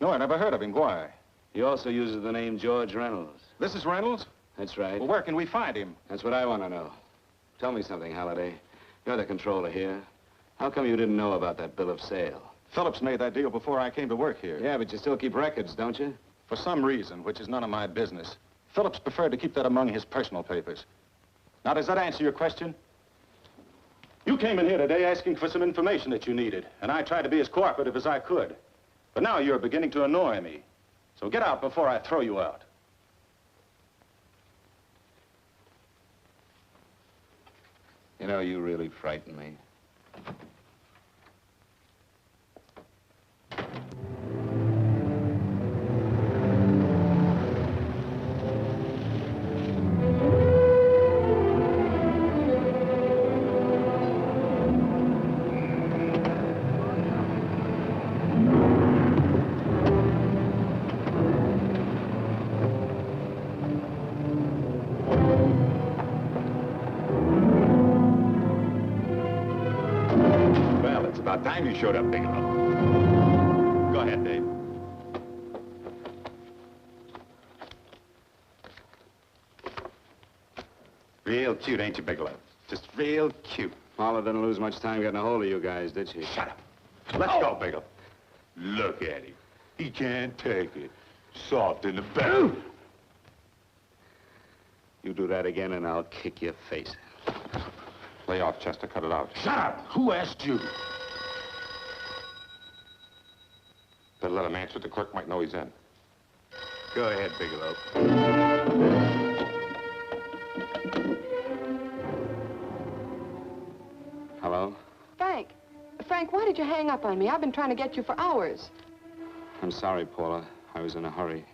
No, I never heard of him. Why? He also uses the name George Reynolds. This is Reynolds? That's right. Well, where can we find him? That's what I want to know. Tell me something, Halliday. You're the controller here. How come you didn't know about that bill of sale? Phillips made that deal before I came to work here. Yeah, but you still keep records, don't you? For some reason, which is none of my business, Phillips preferred to keep that among his personal papers. Now, does that answer your question? You came in here today asking for some information that you needed, and I tried to be as cooperative as I could. But now you're beginning to annoy me. So get out before I throw you out. You know, you really frighten me. It's about time you showed up, Bigelow. Go ahead, Dave. Real cute, ain't you, Bigelow? Just real cute. Paula didn't lose much time getting a hold of you guys, did she? Shut up. Let's go, Bigelow. Look at him. He can't take it. Soft in the belly. You do that again and I'll kick your face. Lay off, Chester. Cut it out. Shut up! Who asked you? Better let him answer. The clerk might know he's in. Go ahead, Bigelow. Hello? Frank. Frank, why did you hang up on me? I've been trying to get you for hours. I'm sorry, Paula. I was in a hurry.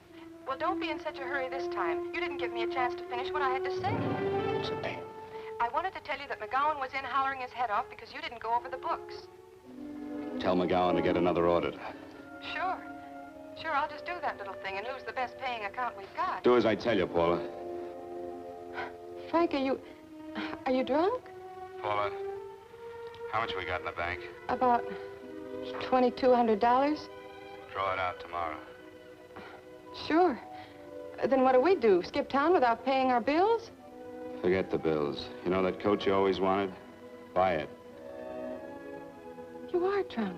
Well, don't be in such a hurry this time. You didn't give me a chance to finish what I had to say. So damn. I wanted to tell you that McGowan was in hollering his head off because you didn't go over the books. Tell McGowan to get another audit. Sure. Sure, I'll just do that little thing and lose the best paying account we've got. Do as I tell you, Paula. Frank, are you drunk? Paula, how much we got in the bank? About $2,200. Draw it out tomorrow. Sure. Then what do? Skip town without paying our bills? Forget the bills. You know that coat you always wanted? Buy it. You are drunk.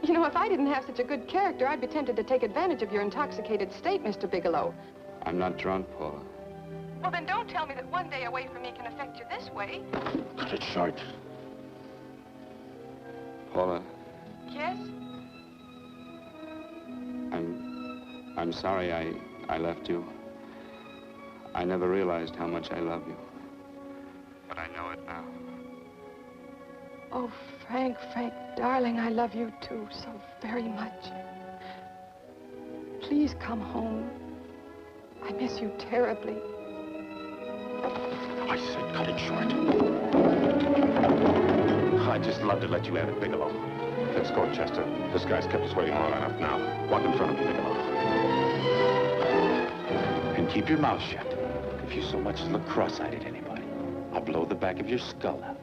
You know, if I didn't have such a good character, I'd be tempted to take advantage of your intoxicated state, Mr. Bigelow. I'm not drunk, Paula. Well, then don't tell me that one day away from me can affect you this way. Cut it short. Paula, Yes? I'm sorry I left you. I never realized how much I love you. But I know it now. Oh, Frank, darling, I love you too so very much. Please come home. I miss you terribly. I said cut it short. I'd just love to let you have it, Bigelow. Let's go, Chester. This guy's kept us waiting long enough now. Walk in front of me, Bigelow. And keep your mouth shut. If you so much as look cross-eyed at anybody, I'll blow the back of your skull out.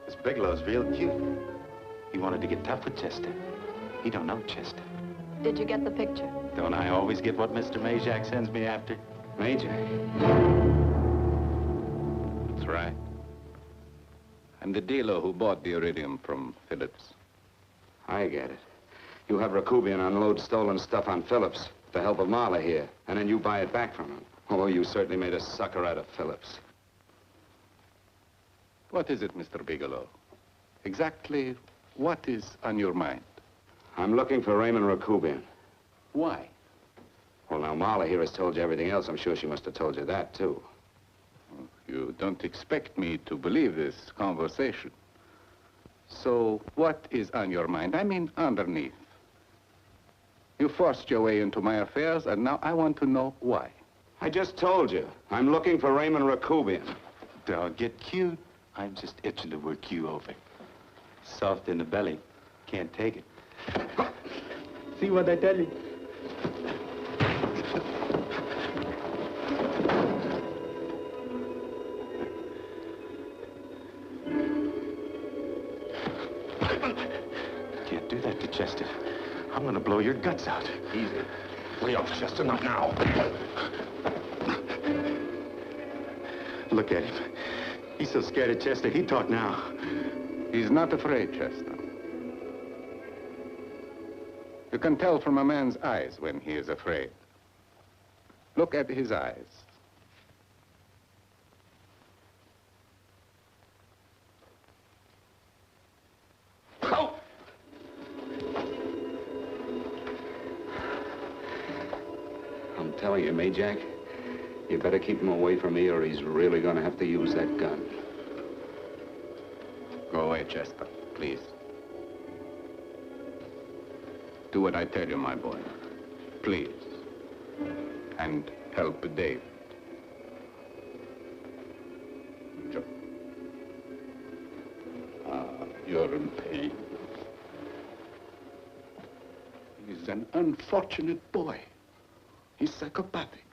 This Bigelow's real cute. He wanted to get tough with Chester. He don't know Chester. Did you get the picture? Don't I always get what Mr. Majak sends me after? Majak? That's right. I'm the dealer who bought the iridium from Phillips. I get it. You have Rakubian unload stolen stuff on Phillips with the help of Marla here, and then you buy it back from him. Oh, you certainly made a sucker out of Phillips. What is it, Mr. Bigelow? Exactly what is on your mind? I'm looking for Raymond Rakubian. Why? Well, now, Marla here has told you everything else. I'm sure she must have told you that, too. You don't expect me to believe this conversation. So, what is on your mind? I mean, underneath. You forced your way into my affairs, and now I want to know why. I just told you. I'm looking for Raymond Rakubian. Don't get cute. I'm just itching to work you over. Soft in the belly. Can't take it. See what I tell you? Can't do that to Chester. I'm gonna blow your guts out. Easy. Lay off, Chester, not now. Look at him. He's so scared of Chester, he'd talk now. He's not afraid, Chester. You can tell from a man's eyes when he is afraid. Look at his eyes. Oh! I'm telling you, Majak, you better keep him away from me or he's really gonna have to use that gun. Go away, Chester, please. Do what I tell you, my boy. Please. And help Dave. in pain. He's an unfortunate boy. He's psychopathic.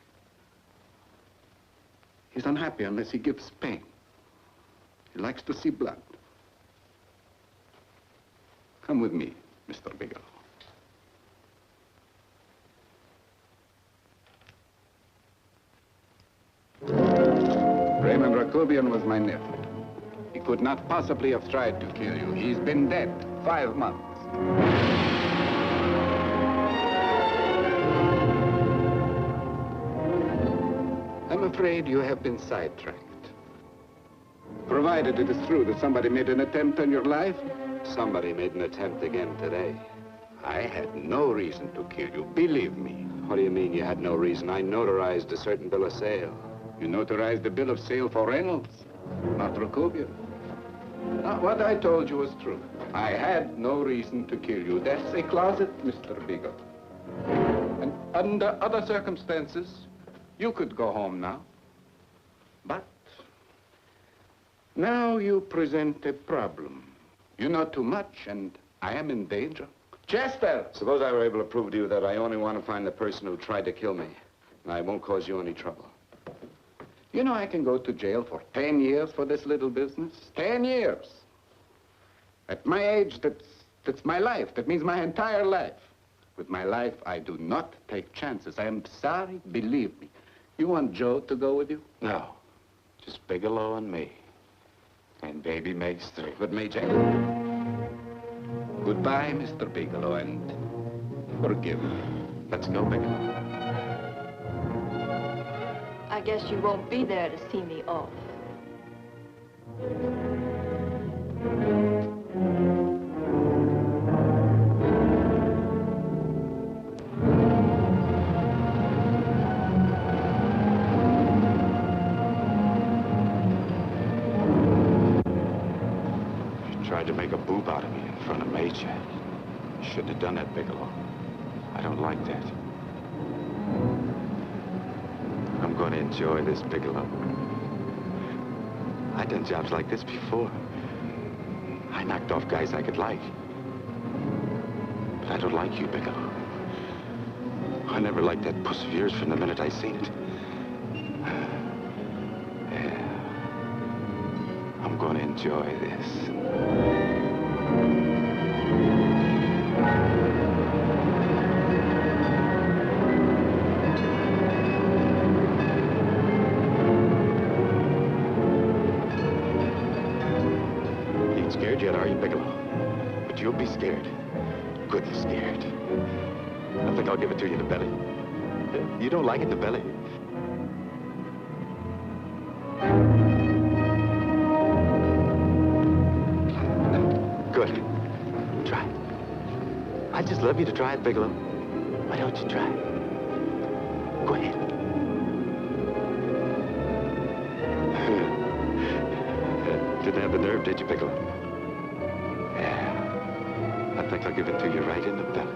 He's unhappy unless he gives pain. He likes to see blood. Come with me, Mr. Bigelow. Raymond Rakobian was my nephew. He could not possibly have tried to kill you. He's been dead 5 months. I'm afraid you have been sidetracked. Provided it is true that somebody made an attempt on your life, somebody made an attempt again today. I had no reason to kill you, believe me. What do you mean you had no reason? I notarized a certain bill of sale. You notarized the bill of sale for Reynolds, not Rakobian. Now, what I told you was true. I had no reason to kill you. That's a closet, Mr. Bigelow. And under other circumstances, you could go home now. But now you present a problem. You know too much, and I am in danger. Chester! Suppose I were able to prove to you that I only want to find the person who tried to kill me, and I won't cause you any trouble. You know, I can go to jail for 10 years for this little business. 10 years. At my age, that's my life. That means my entire life. With my life, I do not take chances. I am sorry, believe me. You want Joe to go with you? No. Just Bigelow and me. And baby makes 3. But Major, goodbye, Mr. Bigelow, and forgive me. Let's go, Bigelow. I guess you won't be there to see me off. Tried to make a boob out of me in front of Major. You shouldn't have done that, Bigelow. I don't like that. I'm going to enjoy this, Bigelow. I've done jobs like this before. I knocked off guys I could like. But I don't like you, Bigelow. I never liked that puss of yours from the minute I seen it. Yeah. I'm going to enjoy this. Scared yet, are you, Bigelow? But you'll be scared. Good and scared. I think I'll give it to you in the belly. You don't like it in the belly? Good. Try it. I just love you to try it, Bigelow. Why don't you try it? Go ahead. Didn't have the nerve, did you, Bigelow? I think I'll give it to you right in the belly.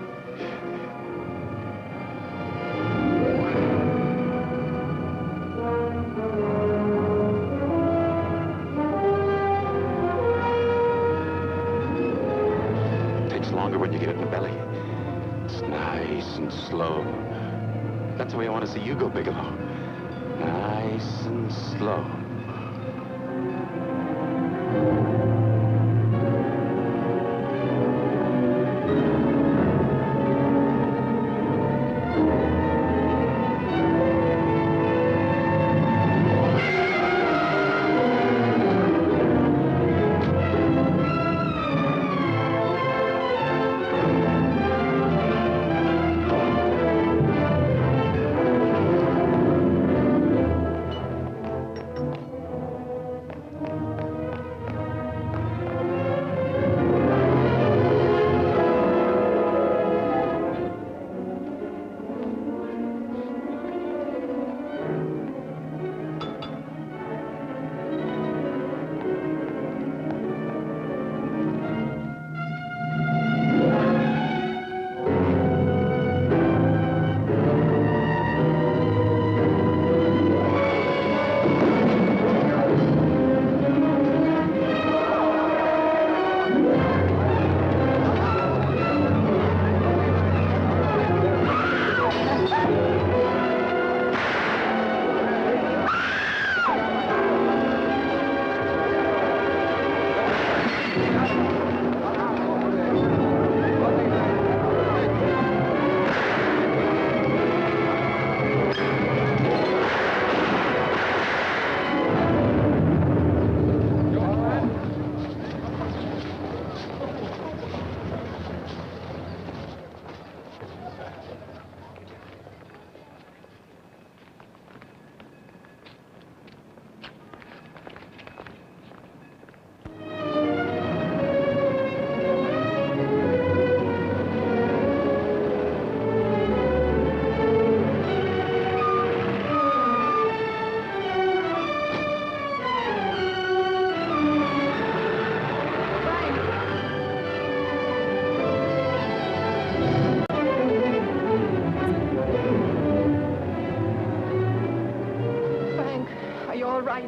It takes longer when you get it in the belly. It's nice and slow. That's the way I want to see you go, Bigelow. Nice and slow.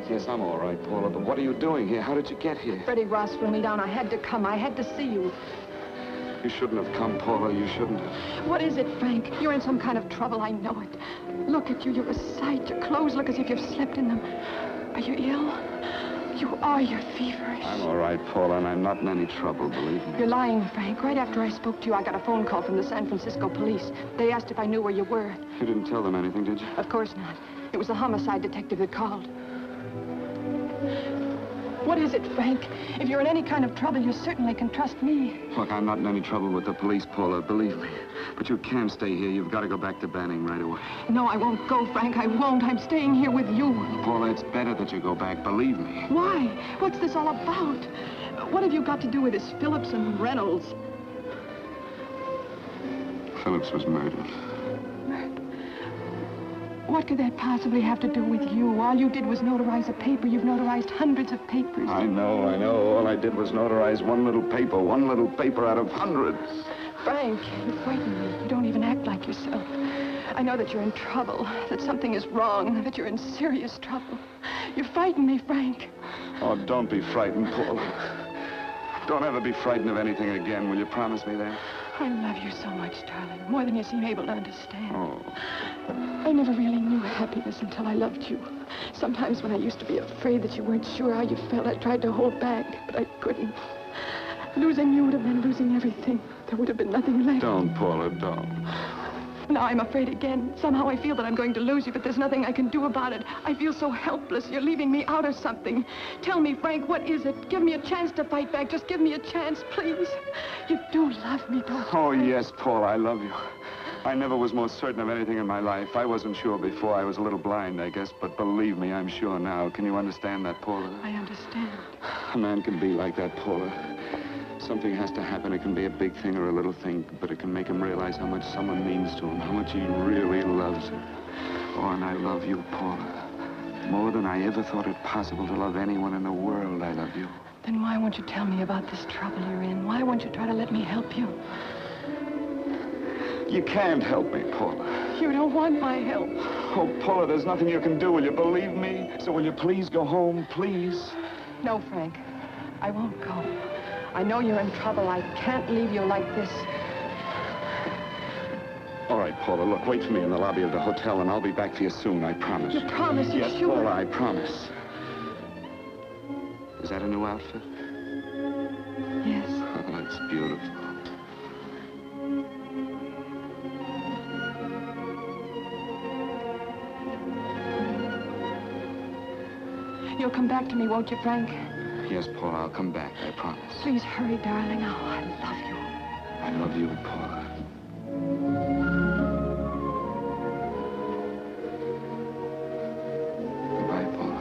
Yes, I'm all right, Paula, but what are you doing here? How did you get here? Freddie Ross threw me down. I had to come. I had to see you. You shouldn't have come, Paula. You shouldn't have. What is it, Frank? You're in some kind of trouble. I know it. Look at you. You're a sight. Your clothes look as if you've slept in them. Are you ill? You are. You're feverish. I'm all right, Paula, and I'm not in any trouble, believe me. You're lying, Frank. Right after I spoke to you, I got a phone call from the San Francisco police. They asked if I knew where you were. You didn't tell them anything, did you? Of course not. It was the homicide detective that called. What is it, Frank? If you're in any kind of trouble, you certainly can trust me. Look, I'm not in any trouble with the police, Paula, believe me. But you can't stay here. You've got to go back to Banning right away. No, I won't go, Frank. I won't. I'm staying here with you. Paula, it's better that you go back, believe me. Why? What's this all about? What have you got to do with this Phillips and Reynolds? Phillips was murdered. What could that possibly have to do with you? All you did was notarize a paper. You've notarized hundreds of papers. I know. All I did was notarize one little paper out of hundreds. Frank, you frighten me. You don't even act like yourself. I know that you're in trouble, that something is wrong, that you're in serious trouble. You frighten me, Frank. Oh, don't be frightened, Paula. Don't ever be frightened of anything again. Will you promise me that? I love you so much, darling. More than you seem able to understand. Oh. I never really knew happiness until I loved you. Sometimes when I used to be afraid that you weren't sure how you felt, I tried to hold back, but I couldn't. Losing you would have meant losing everything. There would have been nothing left. Don't, Paula, don't. Now I'm afraid again. Somehow I feel that I'm going to lose you, but there's nothing I can do about it. I feel so helpless. You're leaving me out of something. Tell me, Frank, what is it? Give me a chance to fight back. Just give me a chance, please. You do love me, don't you? Oh, yes, Paula, I love you. I never was more certain of anything in my life. I wasn't sure before. I was a little blind, I guess, but believe me, I'm sure now. Can you understand that, Paula? I understand. A man can be like that, Paula. Something has to happen. It can be a big thing or a little thing, but it can make him realize how much someone means to him, how much he really loves her. Oh, and I love you, Paula. More than I ever thought it possible to love anyone in the world, I love you. Then why won't you tell me about this trouble you're in? Why won't you try to let me help you? You can't help me, Paula. You don't want my help. Oh, Paula, there's nothing you can do. Will you believe me? So will you please go home, please? No, Frank. I won't go. I know you're in trouble. I can't leave you like this. All right, Paula, look, wait for me in the lobby of the hotel, and I'll be back for you soon, I promise. You promise? You're yes, sure? Paula, I promise. Is that a new outfit? Yes. Oh, that's beautiful. You'll come back to me, won't you, Frank? Yes, Paula, I'll come back, I promise. Please hurry, darling. Oh, I love you. I love you, Paula. Goodbye, Paula.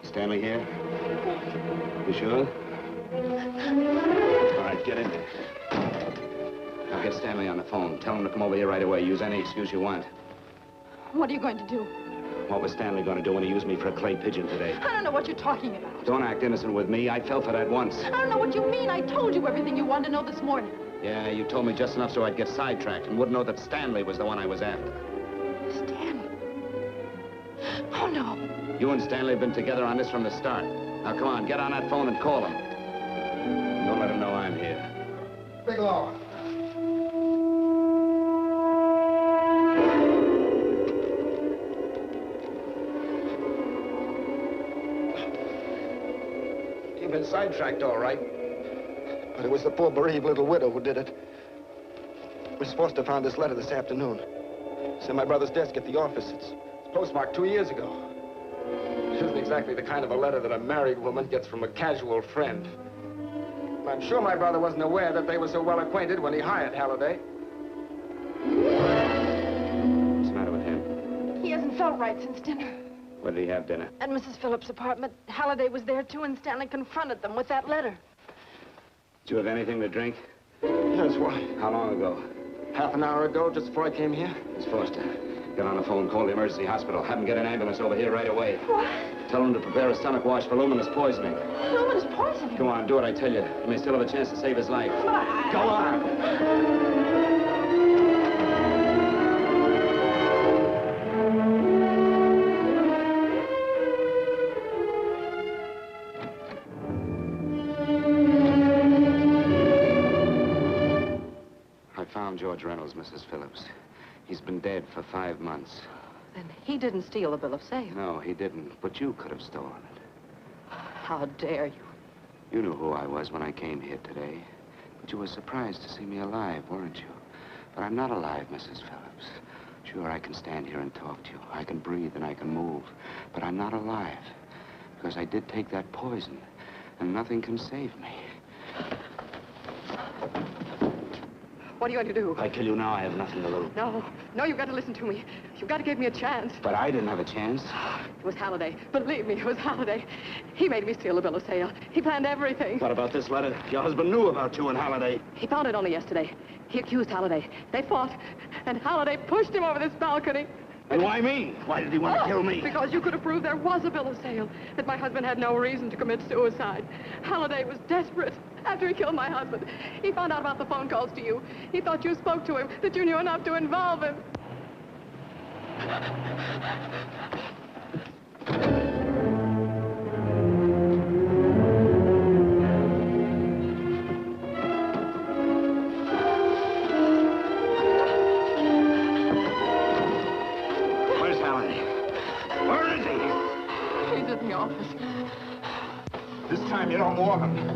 Stanley here? You sure? All right, get in there. Now get Stanley on the phone. Tell him to come over here right away. Use any excuse you want. What are you going to do? What was Stanley going to do when he used me for a clay pigeon today? I don't know what you're talking about. Don't act innocent with me. I fell for that once. I don't know what you mean. I told you everything you wanted to know this morning. Yeah, you told me just enough so I'd get sidetracked and wouldn't know that Stanley was the one I was after. Stanley? Oh, no. You and Stanley have been together on this from the start. Now, come on, get on that phone and call him. Don't let him know I'm here. Bigelow. You've been sidetracked, all right. But it was the poor bereaved little widow who did it. We're supposed to have found this letter this afternoon. It's in my brother's desk at the office. It's postmarked 2 years ago. It isn't exactly the kind of a letter that a married woman gets from a casual friend. I'm sure my brother wasn't aware that they were so well acquainted when he hired Halliday. What's the matter with him? He hasn't felt right since dinner. Where did he have dinner? At Mrs. Phillips' apartment. Halliday was there, too, and Stanley confronted them with that letter. Did you have anything to drink? Yes, why? How long ago? Half an hour ago, just before I came here. Miss Foster, get on the phone, call the emergency hospital. Have them get an ambulance over here right away. What? Tell them to prepare a stomach wash for luminous poisoning. Luminous poisoning? Go on, do what I tell you. You may still have a chance to save his life. Go on! George Reynolds, Mrs. Phillips. He's been dead for 5 months. Then he didn't steal the bill of sale. No, he didn't. But you could have stolen it. How dare you? You knew who I was when I came here today. But you were surprised to see me alive, weren't you? But I'm not alive, Mrs. Phillips. Sure, I can stand here and talk to you. I can breathe and I can move. But I'm not alive. Because I did take that poison. And nothing can save me. What are you going to do? If I kill you now, I have nothing to lose. No, you've got to listen to me. You've got to give me a chance. But I didn't have a chance. It was Halliday. Believe me, it was Halliday. He made me steal the bill of sale. He planned everything. What about this letter? Your husband knew about you and Halliday. He found it only yesterday. He accused Halliday. They fought, and Halliday pushed him over this balcony. And why me? Why did he want to kill me? Because you could have proved there was a bill of sale, that my husband had no reason to commit suicide. Halliday was desperate. After he killed my husband, he found out about the phone calls to you. He thought you spoke to him, that you knew enough to involve him. Where's Halliday? Where is he? He's at the office. This time you don't want him.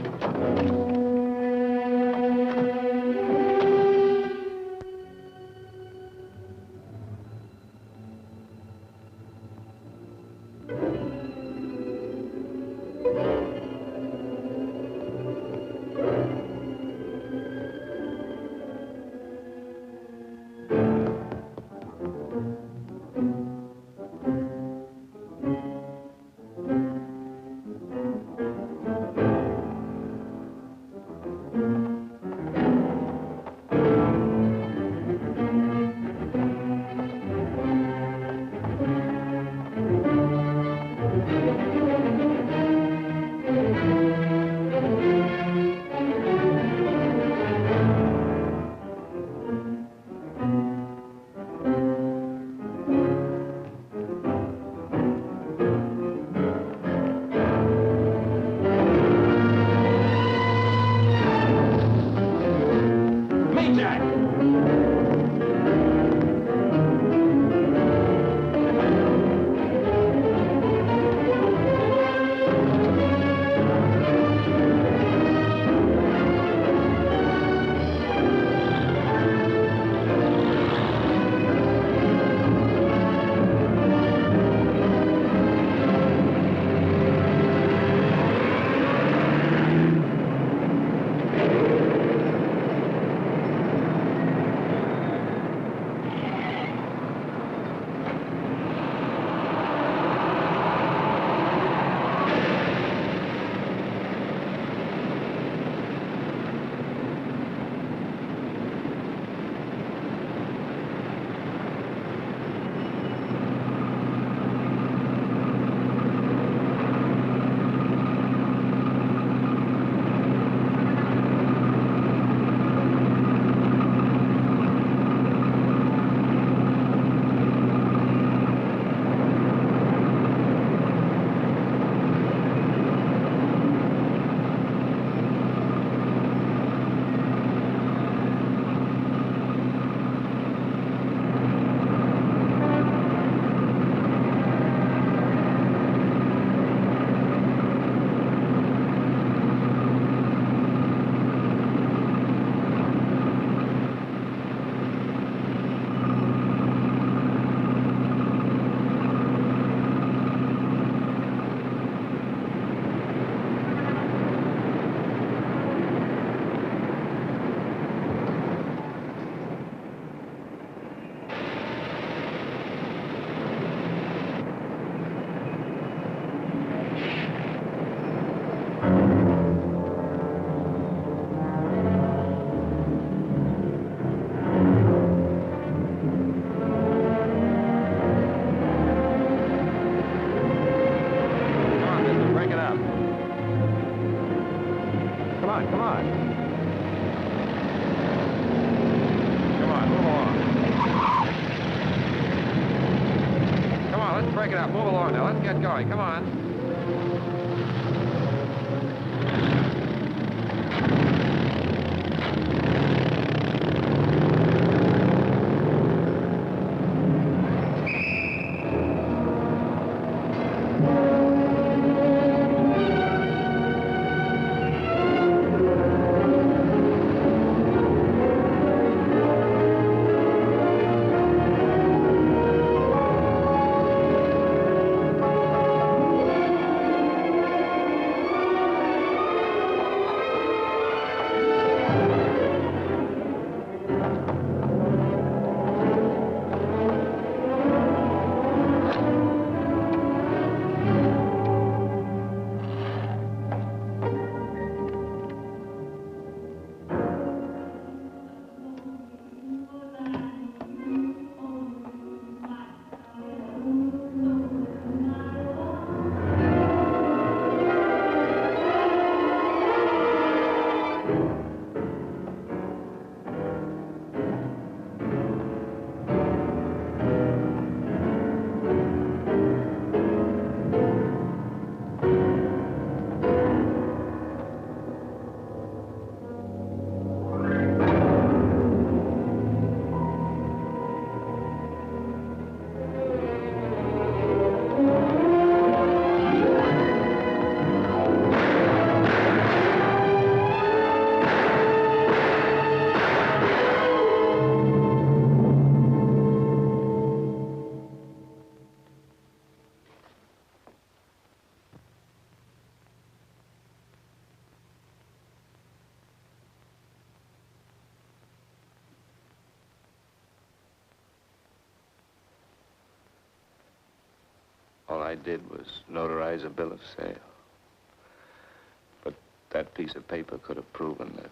on, come on. Come on, move along. Come on, let's break it up. Move along now. Let's get going. Come on. All I did was notarize a bill of sale. But that piece of paper could have proven that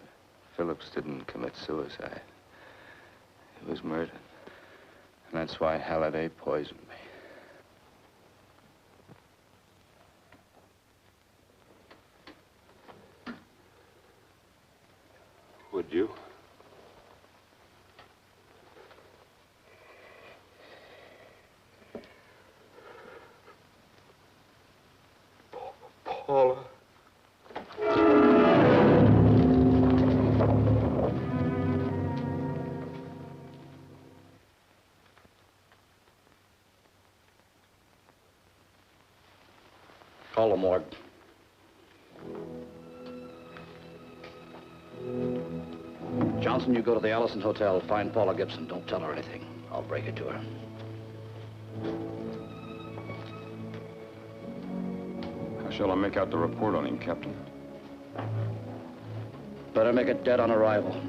Phillips didn't commit suicide. He was murdered. And that's why Halliday poisoned me. Would you? Paula. Call the morgue. Johnson, you go to the Allison Hotel, find Paula Gibson. Don't tell her anything. I'll break it to her. How shall I make out the report on him, Captain? Better make it dead on arrival.